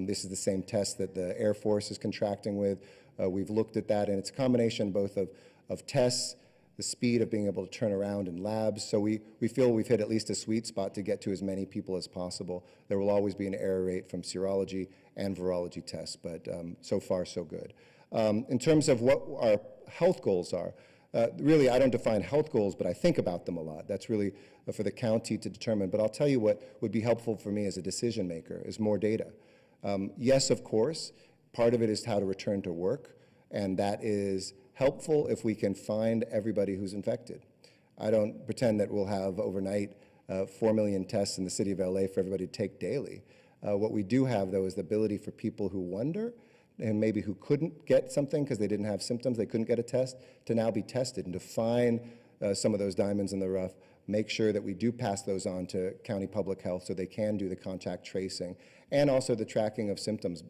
This is the same test that the Air Force is contracting with. We've looked at that, and it's a combination both of tests, the speed of being able to turn around in labs. So we feel we've hit at least a sweet spot to get to as many people as possible. There will always be an error rate from serology and virology tests, but so far so good. In terms of what our health goals are, really I don't define health goals, but I think about them a lot. That's really for the county to determine. But I'll tell you what would be helpful for me as a decision maker is more data. Yes, of course, part of it is how to return to work, and that is helpful if we can find everybody who's infected. I don't pretend that we'll have overnight 4 million tests in the city of LA for everybody to take daily. What we do have, though, is the ability for people who wonder and maybe who couldn't get something because they didn't have symptoms, they couldn't get a test, to now be tested and to find some of those diamonds in the rough, make sure that we do pass those on to county public health so they can do the contact tracing, and also the tracking of symptoms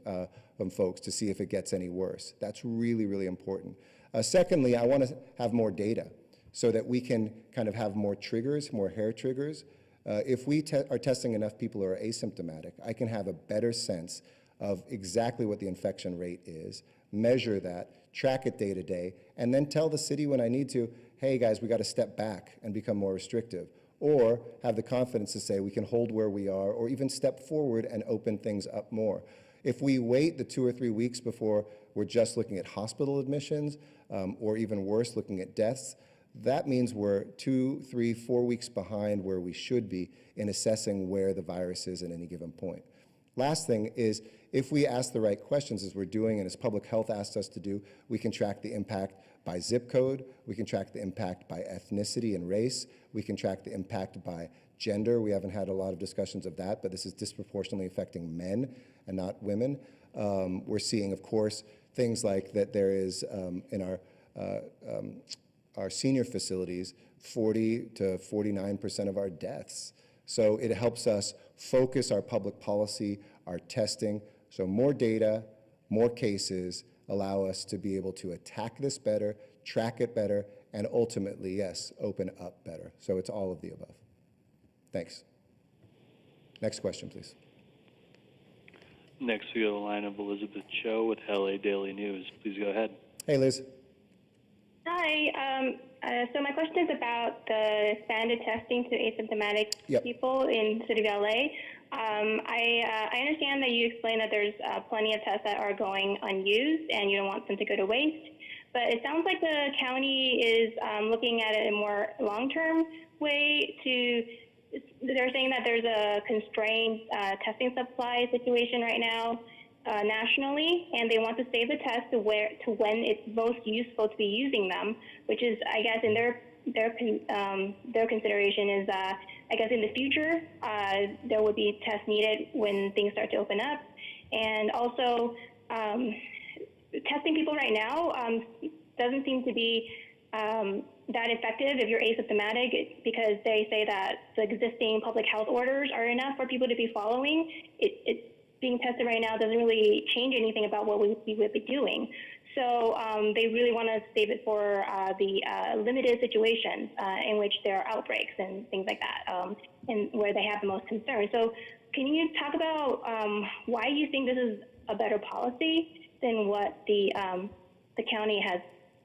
from folks to see if it gets any worse. That's really, really important. Secondly, I want to have more data so that we can kind of have more triggers, more hair triggers. If we are testing enough people who are asymptomatic, I can have a better sense of exactly what the infection rate is, measure that, track it day to day, and then tell the city when I need to, hey guys, we got to step back and become more restrictive, or have the confidence to say we can hold where we are, or even step forward and open things up more. If we wait the 2 or 3 weeks before we're just looking at hospital admissions, or even worse, looking at deaths, that means we're 2, 3, 4 weeks behind where we should be in assessing where the virus is at any given point. Last thing is, if we ask the right questions, as we're doing and as public health asks us to do, we can track the impact by zip code, we can track the impact by ethnicity and race, we can track the impact by gender. We haven't had a lot of discussions of that, but this is disproportionately affecting men and not women. We're seeing, of course, things like that there is in our our senior facilities 40 to 49% of our deaths. So it helps us focus our public policy, our testing. So more data, more cases allow us to be able to attack this better, track it better, and ultimately, yes, open up better. So it's all of the above. Thanks. Next question, please. Next, we go to the line of Elizabeth Cho with LA Daily News. Please go ahead. Hey, Liz. Hi. So my question is about the expanded testing to asymptomatic people in the city of LA. I understand that you explained that there's plenty of tests that are going unused and you don't want them to go to waste. But it sounds like the county is looking at it in a more long-term way they're saying that there's a constrained testing supply situation right now nationally, and they want to save the tests to when it's most useful to be using them, which is, I guess, in their consideration is, I guess, in the future there would be tests needed when things start to open up, and also testing people right now doesn't seem to be that effective if you're asymptomatic, because they say that the existing public health orders are enough for people to be following. It being tested right now doesn't really change anything about what we would be doing. So they really want to save it for the limited situations in which there are outbreaks and things like that, and where they have the most concern. So can you talk about why you think this is a better policy than what the county has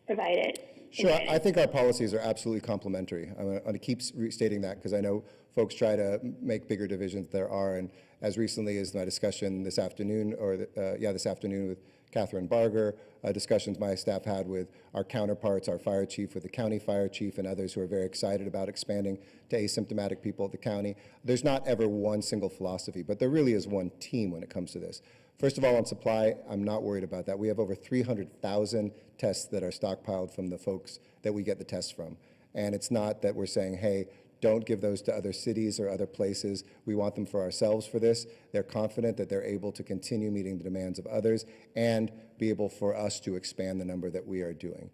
provided? Sure, I think our policies are absolutely complementary. I'm going to keep restating that because I know folks try to make bigger divisions there are, and as recently as my discussion this afternoon, this afternoon with Catherine Barger, discussions my staff had with our counterparts, our fire chief, with the county fire chief, and others who are very excited about expanding to asymptomatic people at the county. There's not ever one single philosophy, but there really is one team when it comes to this. First of all, on supply, I'm not worried about that. We have over 300,000 tests that are stockpiled from the folks that we get the tests from. And it's not that we're saying, hey, don't give those to other cities or other places. We want them for ourselves for this. They're confident that they're able to continue meeting the demands of others and be able for us to expand the number that we are doing.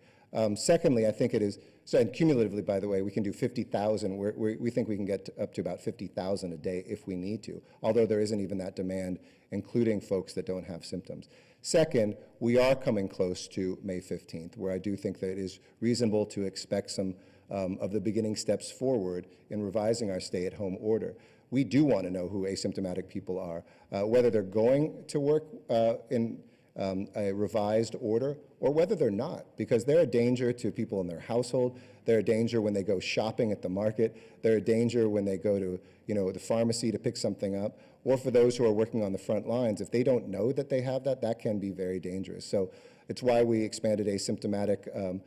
Secondly, I think it is, so and cumulatively, by the way, we can do 50,000. We think we can get up to about 50,000 a day if we need to, although there isn't even that demand, including folks that don't have symptoms. Second, we are coming close to May 15th, where I do think that it is reasonable to expect some of the beginning steps forward in revising our stay-at-home order. We do want to know who asymptomatic people are, whether they're going to work in a revised order or whether they're not, because they're a danger to people in their household. They're a danger when they go shopping at the market. They're a danger when they go to the pharmacy to pick something up, or for those who are working on the front lines. If they don't know that they have that can be very dangerous. So it's why we expanded asymptomatic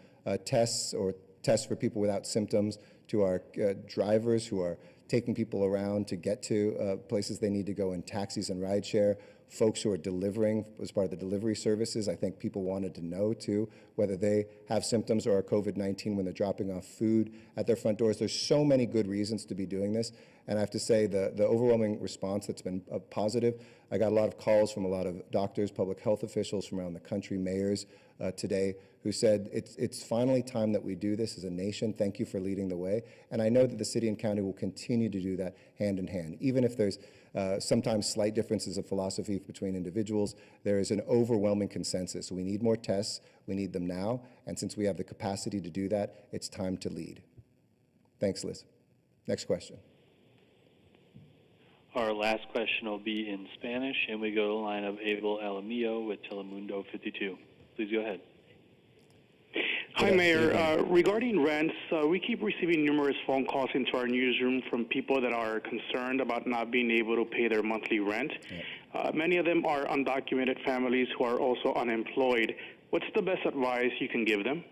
tests or tests for people without symptoms to our drivers who are taking people around to get to places they need to go in taxis and rideshare, folks who are delivering as part of the delivery services. I think people wanted to know, too, whether they have symptoms or are COVID-19 when they're dropping off food at their front doors. There's so many good reasons to be doing this, and I have to say the overwhelming response that's been positive. I got a lot of calls from a lot of doctors, public health officials from around the country, mayors today, who said it's finally time that we do this as a nation. Thank you for leading the way. And I know that the city and county will continue to do that hand in hand. Even if there's sometimes slight differences of philosophy between individuals, there is an overwhelming consensus. We need more tests. We need them now. And since we have the capacity to do that, it's time to lead. Thanks, Liz. Next question. Our last question will be in Spanish, and we go to the line of Abel Alamillo with Telemundo 52. Please go ahead. Hi, Mayor. Regarding rents, we keep receiving numerous phone calls into our newsroom from people that are concerned about not being able to pay their monthly rent. Many of them are undocumented families who are also unemployed. What's the best advice you can give them?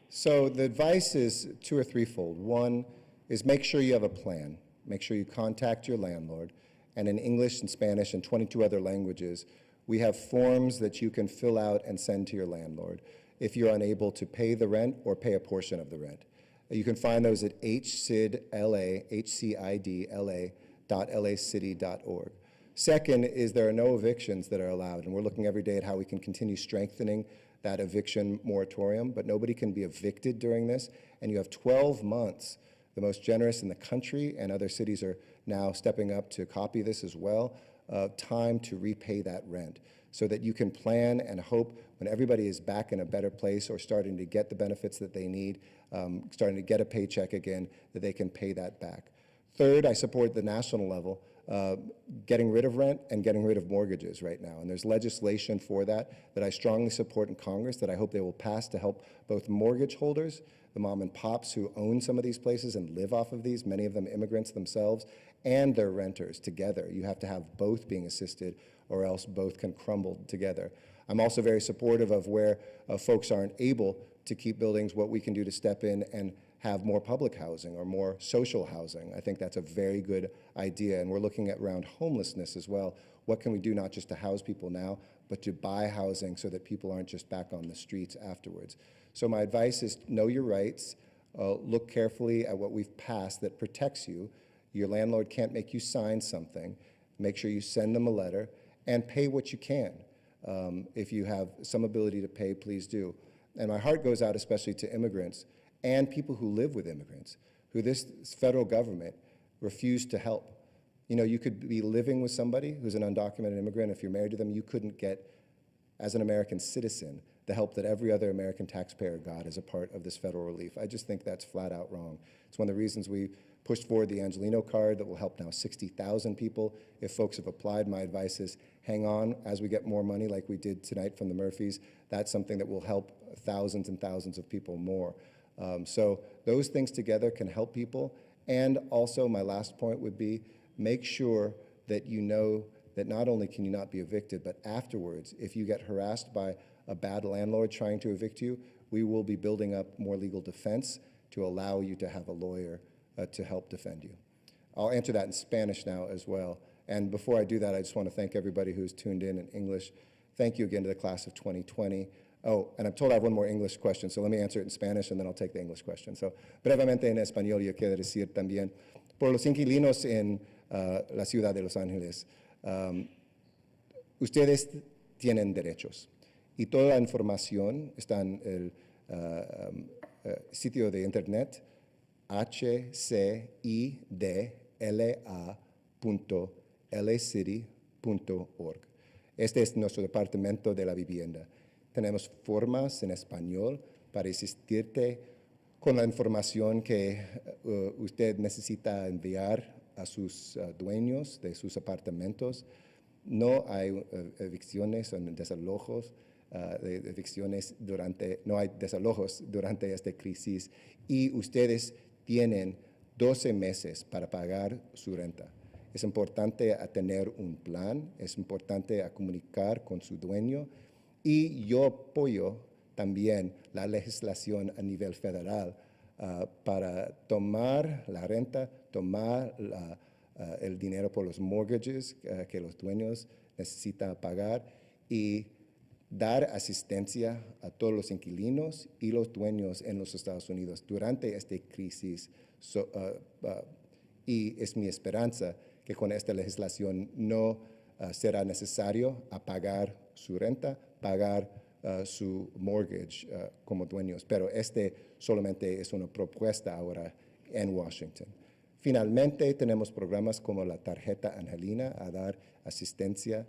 So the advice is two or threefold. One is make sure you have a plan. Make sure you contact your landlord. And in English and Spanish and 22 other languages, we have forms that you can fill out and send to your landlord if you're unable to pay the rent or pay a portion of the rent. You can find those at that eviction moratorium, but nobody can be evicted during this. And you have 12 months, the most generous in the country, and other cities are now stepping up to copy this as well, time to repay that rent, so that you can plan and hope when everybody is back in a better place or starting to get the benefits that they need, starting to get a paycheck again, that they can pay that back. Third, I support the national level, getting rid of rent and getting rid of mortgages right now. And there's legislation for that I strongly support in Congress that I hope they will pass to help both mortgage holders, the mom and pops who own some of these places and live off of these, many of them immigrants themselves, and their renters together. You have to have both being assisted or else both can crumble together. I'm also very supportive of where folks aren't able to keep buildings, what we can do to step in and have more public housing or more social housing. I think that's a very good idea. And we're looking at around homelessness as well. What can we do not just to house people now, but to buy housing so that people aren't just back on the streets afterwards. So my advice is know your rights, look carefully at what we've passed that protects you. Your landlord can't make you sign something. Make sure you send them a letter and pay what you can. If you have some ability to pay, please do. And my heart goes out especially to immigrants and people who live with immigrants, who this federal government refused to help. You know, you could be living with somebody who's an undocumented immigrant. If you're married to them, you couldn't get, as an American citizen, the help that every other American taxpayer got as a part of this federal relief. I just think that's flat out wrong. It's one of the reasons we pushed forward the Angelino card that will help now 60,000 people. If folks have applied, my advice is hang on as we get more money like we did tonight from the Murphys. That's something that will help thousands and thousands of people more. So those things together can help people. And also my last point would be make sure that you know that not only can you not be evicted, but afterwards, if you get harassed by a bad landlord trying to evict you, we will be building up more legal defense to allow you to have a lawyer to help defend you. I'll answer that in Spanish now as well. And before I do that, I just want to thank everybody who's tuned in English. Thank you again to the class of 2020. Oh, and I'm told I have one more English question, so let me answer it in Spanish and then I'll take the English question. So, brevemente en español, yo quiero decir también, por los inquilinos en la ciudad de Los Ángeles, ustedes tienen derechos y toda la información está en el sitio de internet hcidla.lcity.org. Este es nuestro departamento de la vivienda. Tenemos formas en español para asistirte con la información que usted necesita enviar a sus dueños de sus apartamentos. No hay evicciones o desalojos. No hay desalojos durante esta crisis y ustedes tienen 12 meses para pagar su renta. Es importante tener un plan, es importante comunicar con su dueño y yo apoyo también la legislación a nivel federal para tomar la renta, tomar el dinero por los mortgages que los dueños necesitan pagar y dar asistencia a todos los inquilinos y los dueños en los Estados Unidos durante esta crisis. Y es mi esperanza que con esta legislación no será necesario pagar su renta, pagar su mortgage como dueños. Pero solamente es una propuesta ahora en Washington. Finalmente, tenemos programas como la tarjeta Angelina a dar asistencia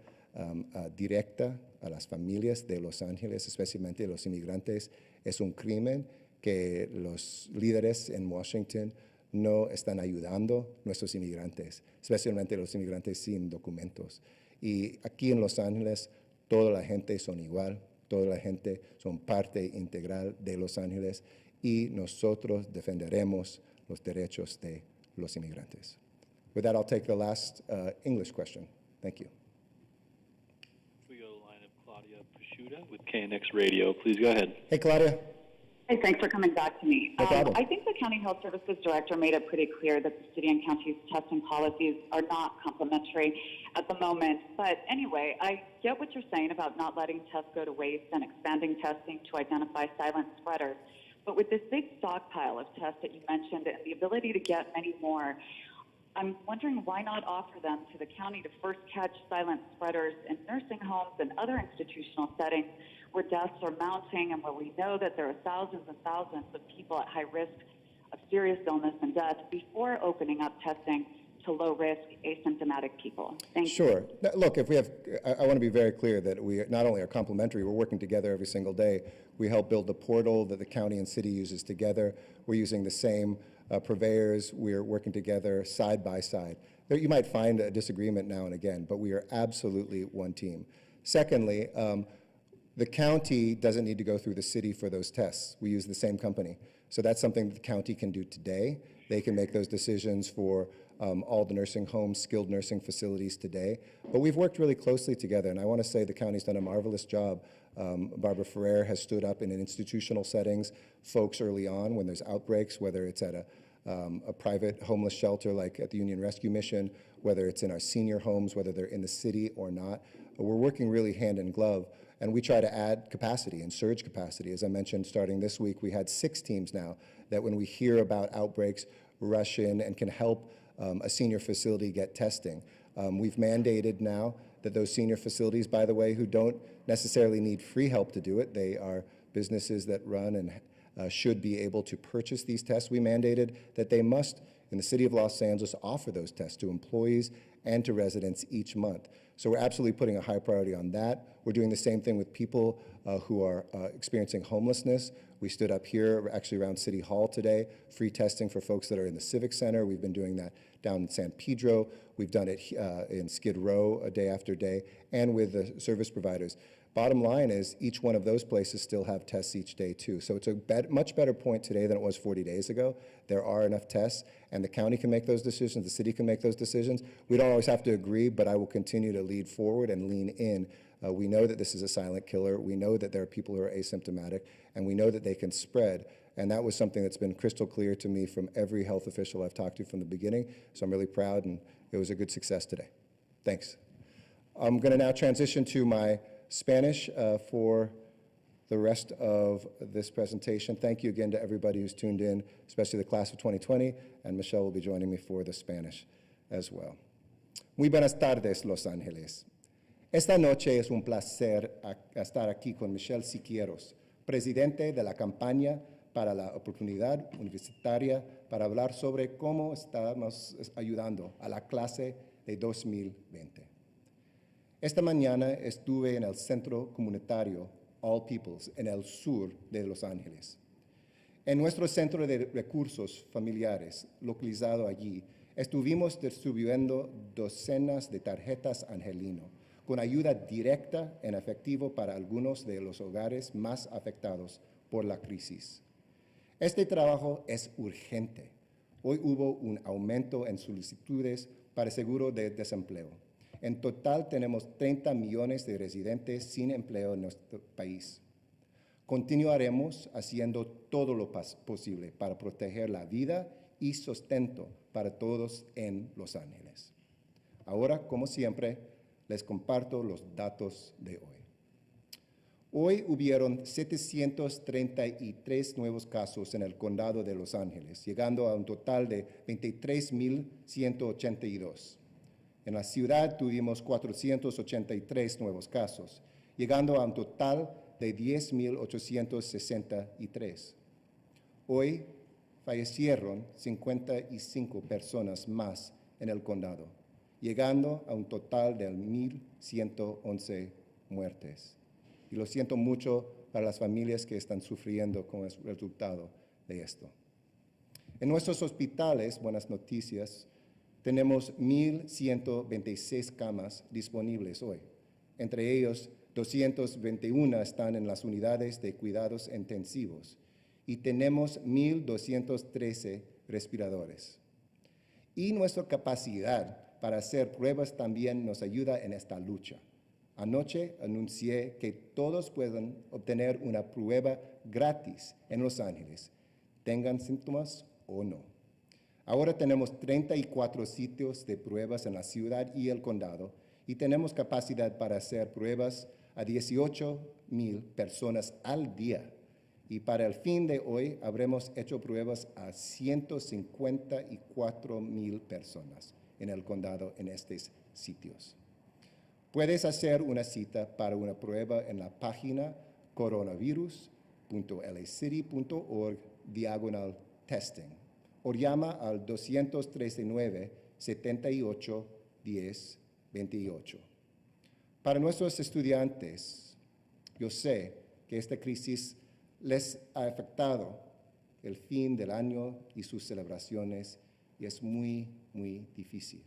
directa a las familias de Los Ángeles, especialmente los inmigrantes. Es un crimen que los líderes en Washington no están ayudando a nuestros inmigrantes, especialmente los inmigrantes sin documentos. Y aquí en Los Ángeles, toda la gente son igual, toda la gente son parte integral de Los Ángeles y nosotros defenderemos los derechos de los inmigrantes. With that, I'll take the last English question. Thank you. We go to the line of Claudia Pashuta with KNX Radio. Please go ahead. Hey, Claudia. Hey, thanks for coming back to me. No problem. I think the County Health Services Director made it pretty clear that the city and county's testing policies are not complementary at the moment. But anyway, I get what you're saying about not letting tests go to waste and expanding testing to identify silent spreaders. But with this big stockpile of tests that you mentioned and the ability to get many more, I'm wondering why not offer them to the county to first catch silent spreaders in nursing homes and other institutional settings where deaths are mounting and where we know that there are thousands and thousands of people at high risk of serious illness and death before opening up testing to low-risk asymptomatic people. Thank you. Sure. Now, look, if we have, I want to be very clear that we not only are complementary, we're working together every single day. We help build the portal that the county and city uses together. We're using the same purveyors. We're working together side by side. There, you might find a disagreement now and again, but we are absolutely one team. Secondly, the county doesn't need to go through the city for those tests. We use the same company. So that's something that the county can do today. They can make those decisions for all the nursing homes, skilled nursing facilities today. But we've worked really closely together, and I want to say the county's done a marvelous job. Barbara Ferrer has stood up in institutional settings, folks early on when there's outbreaks, whether it's at a private homeless shelter like at the Union Rescue Mission, whether it's in our senior homes, whether they're in the city or not. We're working really hand in glove, and we try to add capacity and surge capacity. As I mentioned, starting this week, we had 6 teams now that when we hear about outbreaks, rush in and can help a senior facility get testing. We've mandated now that those senior facilities, by the way, who don't necessarily need free help to do it, they are businesses that run and should be able to purchase these tests. We mandated that they must, in the city of Los Angeles, offer those tests to employees and to residents each month. So we're absolutely putting a high priority on that. We're doing the same thing with people who are experiencing homelessness. We stood up here, actually around City Hall today, free testing for folks that are in the Civic Center. We've been doing that down in San Pedro. We've done it in Skid Row day after day, and with the service providers. Bottom line is each one of those places still have tests each day too. So it's a much better point today than it was 40 days ago. There are enough tests, and the county can make those decisions, the city can make those decisions. We don't always have to agree, but I will continue to lead forward and lean in. We know that this is a silent killer. We know that there are people who are asymptomatic, and we know that they can spread. And that was something that's been crystal clear to me from every health official I've talked to from the beginning. So I'm really proud, and it was a good success today. Thanks. I'm going to now transition to my Spanish for the rest of this presentation. Thank you again to everybody who's tuned in, especially the class of 2020, and Michelle will be joining me for the Spanish as well. Muy buenas tardes, Los Ángeles. Esta noche es un placer estar aquí con Michelle Siqueiros, presidente de la campaña para la oportunidad universitaria, para hablar sobre cómo estamos ayudando a la clase de 2020. Esta mañana estuve en el centro comunitario All Peoples en el sur de Los Ángeles. En nuestro centro de recursos familiares, localizado allí, estuvimos distribuyendo docenas de tarjetas Angelino, con ayuda directa en efectivo para algunos de los hogares más afectados por la crisis. Este trabajo es urgente. Hoy hubo un aumento en solicitudes para seguro de desempleo. En total tenemos 30 millones de residentes sin empleo en nuestro país. Continuaremos haciendo todo lo posible para proteger la vida y sustento para todos en Los Ángeles. Ahora, como siempre, les comparto los datos de hoy. Hoy hubieron 733 nuevos casos en el condado de Los Ángeles, llegando a un total de 23,182. En la ciudad tuvimos 483 nuevos casos, llegando a un total de 10,863. Hoy fallecieron 55 personas más en el condado, llegando a un total de 1,111 muertes. Y lo siento mucho para las familias que están sufriendo con el resultado de esto. En nuestros hospitales, buenas noticias, tenemos 1,126 camas disponibles hoy. Entre ellos, 221 están en las unidades de cuidados intensivos y tenemos 1,213 respiradores. Y nuestra capacidad para hacer pruebas también nos ayuda en esta lucha. Anoche anuncié que todos pueden obtener una prueba gratis en Los Ángeles, tengan síntomas o no. Ahora tenemos 34 sitios de pruebas en la ciudad y el condado y tenemos capacidad para hacer pruebas a 18,000 personas al día. Y para el fin de hoy habremos hecho pruebas a 154,000 personas en el condado en estos sitios. Puedes hacer una cita para una prueba en la página coronavirus.lacity.org/testing o llama al 239-78-10-28. Para nuestros estudiantes, yo sé que esta crisis les ha afectado el fin del año y sus celebraciones y es muy, muy difícil.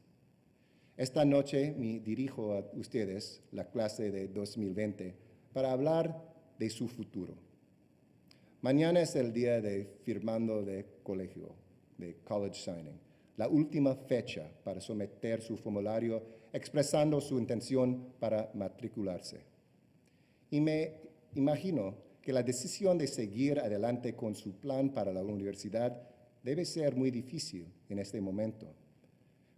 Esta noche me dirijo a ustedes, la clase de 2020, para hablar de su futuro. Mañana es el día de firmando de colegio, de college signing, la última fecha para someter su formulario expresando su intención para matricularse. Y me imagino que la decisión de seguir adelante con su plan para la universidad debe ser muy difícil en este momento.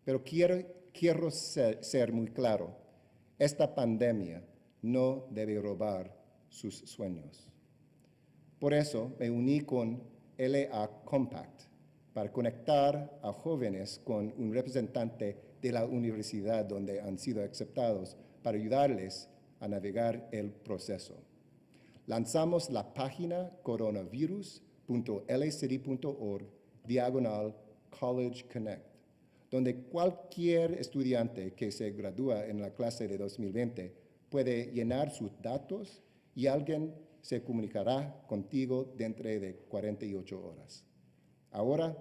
Pero quiero ser muy claro, esta pandemia no debe robar sus sueños. Por eso me uní con LA Compact para conectar a jóvenes con un representante de la universidad donde han sido aceptados para ayudarles a navegar el proceso. Lanzamos la página coronavirus.lacity.org/College Connect, donde cualquier estudiante que se gradúa en la clase de 2020 puede llenar sus datos y alguien se comunicará contigo dentro de 48 horas. Ahora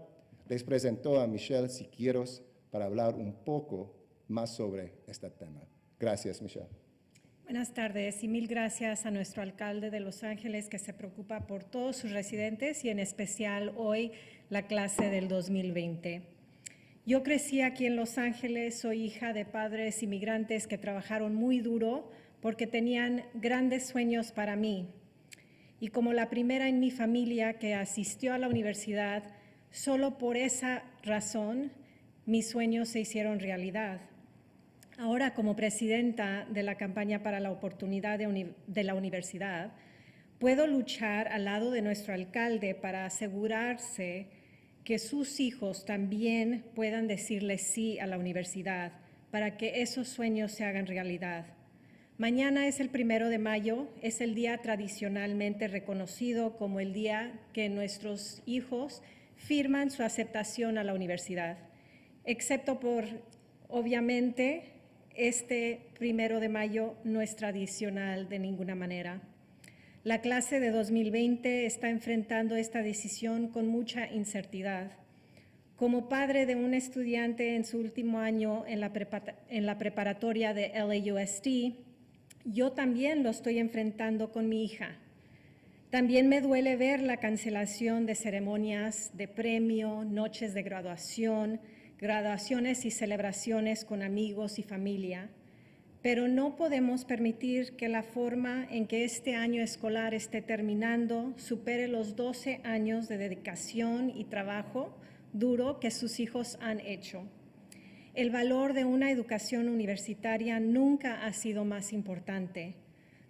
les presento a Michelle Siqueiros para hablar un poco más sobre este tema. Gracias, Michelle. Buenas tardes y mil gracias a nuestro alcalde de Los Ángeles que se preocupa por todos sus residentes y en especial hoy la clase del 2020. Yo crecí aquí en Los Ángeles, soy hija de padres inmigrantes que trabajaron muy duro porque tenían grandes sueños para mí. Y como la primera en mi familia que asistió a la universidad, solo por esa razón mis sueños se hicieron realidad. Ahora, como presidenta de la campaña para la oportunidad de la universidad, puedo luchar al lado de nuestro alcalde para asegurarse que sus hijos también puedan decirle sí a la universidad para que esos sueños se hagan realidad. Mañana es el 1 de mayo, es el día tradicionalmente reconocido como el día que nuestros hijos firman su aceptación a la universidad, excepto por, obviamente, este 1 de mayo no es tradicional de ninguna manera. La clase de 2020 está enfrentando esta decisión con mucha incertidumbre. Como padre de un estudiante en su último año en la preparatoria de LAUSD, yo también lo estoy enfrentando con mi hija. También me duele ver la cancelación de ceremonias de premio, noches de graduación, graduaciones y celebraciones con amigos y familia, pero no podemos permitir que la forma en que este año escolar esté terminando supere los 12 años de dedicación y trabajo duro que sus hijos han hecho. El valor de una educación universitaria nunca ha sido más importante.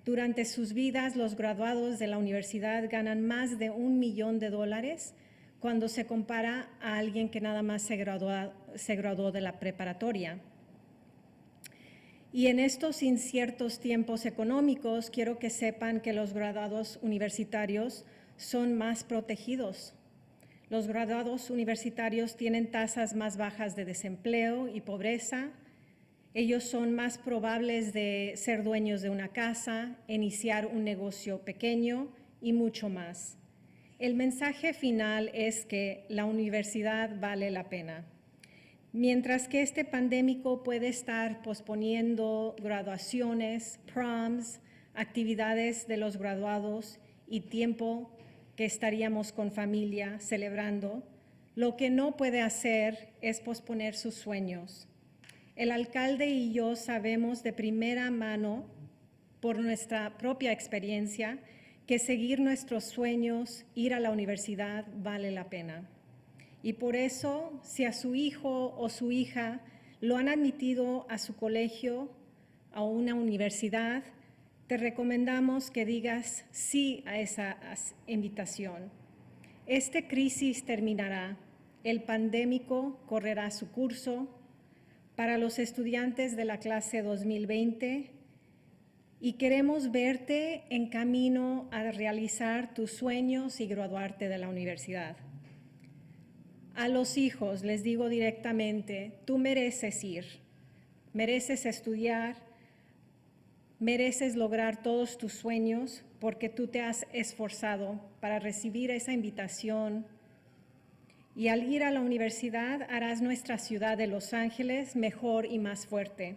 Durante sus vidas, los graduados de la universidad ganan más de $1 millón cuando se compara a alguien que nada más se graduó de la preparatoria. Y en estos inciertos tiempos económicos, quiero que sepan que los graduados universitarios son más protegidos. Los graduados universitarios tienen tasas más bajas de desempleo y pobreza. Ellos son más probables de ser dueños de una casa, iniciar un negocio pequeño y mucho más. El mensaje final es que la universidad vale la pena. Mientras que este pandémico puede estar posponiendo graduaciones, proms, actividades de los graduados y tiempo que estaríamos con familia celebrando, lo que no puede hacer es posponer sus sueños. El alcalde y yo sabemos de primera mano, por nuestra propia experiencia, que seguir nuestros sueños, ir a la universidad, vale la pena. Y por eso, si a su hijo o su hija lo han admitido a su colegio, a una universidad, te recomendamos que digas sí a esa invitación. Esta crisis terminará, el pandémico correrá su curso para los estudiantes de la clase 2020 y queremos verte en camino a realizar tus sueños y graduarte de la universidad. A los hijos les digo directamente, tú mereces ir, mereces estudiar, mereces lograr todos tus sueños porque tú te has esforzado para recibir esa invitación y al ir a la universidad harás nuestra ciudad de Los Ángeles mejor y más fuerte.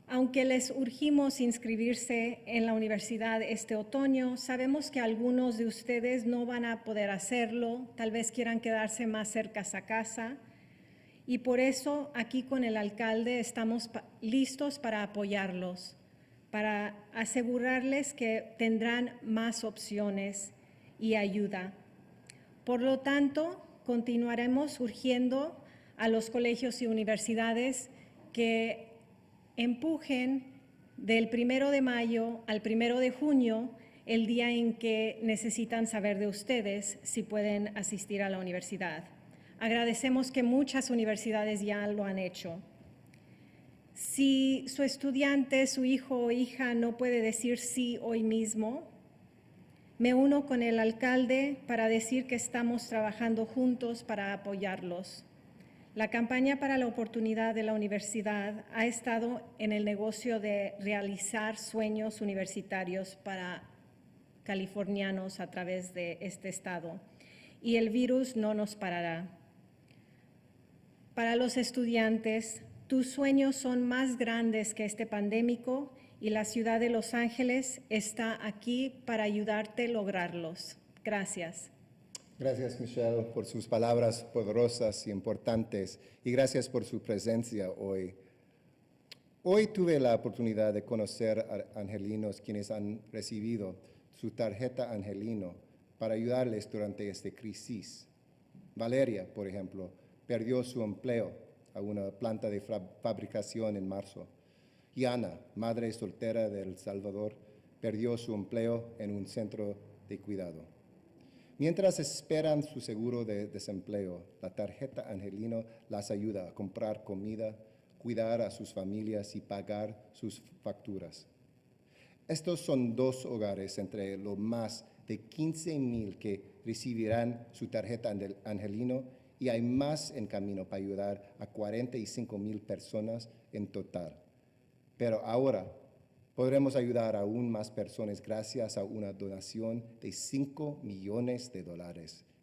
Aunque les urgimos inscribirse en la universidad este otoño, sabemos que algunos de ustedes no van a poder hacerlo, tal vez quieran quedarse más cerca a casa, y por eso aquí con el alcalde estamos listos para apoyarlos, para asegurarles que tendrán más opciones y ayuda. Por lo tanto, continuaremos urgiendo a los colegios y universidades que empujen del 1 de mayo al 1 de junio, el día en que necesitan saber de ustedes si pueden asistir a la universidad. Agradecemos que muchas universidades ya lo han hecho. Si su estudiante, su hijo o hija no puede decir sí hoy mismo, me uno con el alcalde para decir que estamos trabajando juntos para apoyarlos. La campaña para la oportunidad de la universidad ha estado en el negocio de realizar sueños universitarios para californianos a través de este estado, y el virus no nos parará. Para los estudiantes, tus sueños son más grandes que este pandémico y la ciudad de Los Ángeles está aquí para ayudarte a lograrlos. Gracias. Gracias, Michelle, por sus palabras poderosas y importantes, y gracias por su presencia hoy. Hoy tuve la oportunidad de conocer a angelinos quienes han recibido su tarjeta Angelino para ayudarles durante esta crisis. Valeria, por ejemplo, perdió su empleo a una planta de fabricación en marzo. Y Ana, madre soltera de El Salvador, perdió su empleo en un centro de cuidado. Mientras esperan su seguro de desempleo, la tarjeta Angelino las ayuda a comprar comida, cuidar a sus familias y pagar sus facturas. Estos son 2 hogares entre los más de 15,000 que recibirán su tarjeta Angelino, y hay más en camino para ayudar a 45,000 personas en total. Pero ahora podremos ayudar a aún más personas gracias a una donación de $5 millones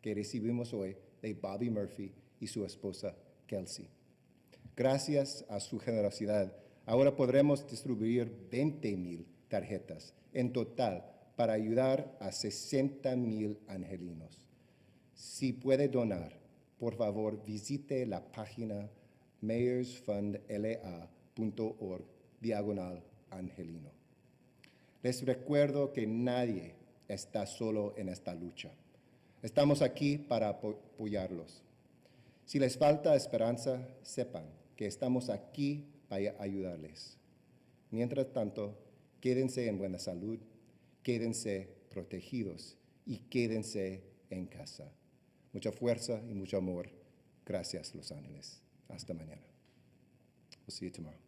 que recibimos hoy de Bobby Murphy y su esposa Kelsey. Gracias a su generosidad, ahora podremos distribuir 20,000 tarjetas en total para ayudar a 60,000 angelinos. Si puede donar, por favor, visite la página mayorsfundla.org/angelino. Les recuerdo que nadie está solo en esta lucha. Estamos aquí para apoyarlos. Si les falta esperanza, sepan que estamos aquí para ayudarles. Mientras tanto, quédense en buena salud, quédense protegidos y quédense en casa. Mucha fuerza y mucho amor. Gracias, Los Ángeles. Hasta mañana. We'll see you tomorrow.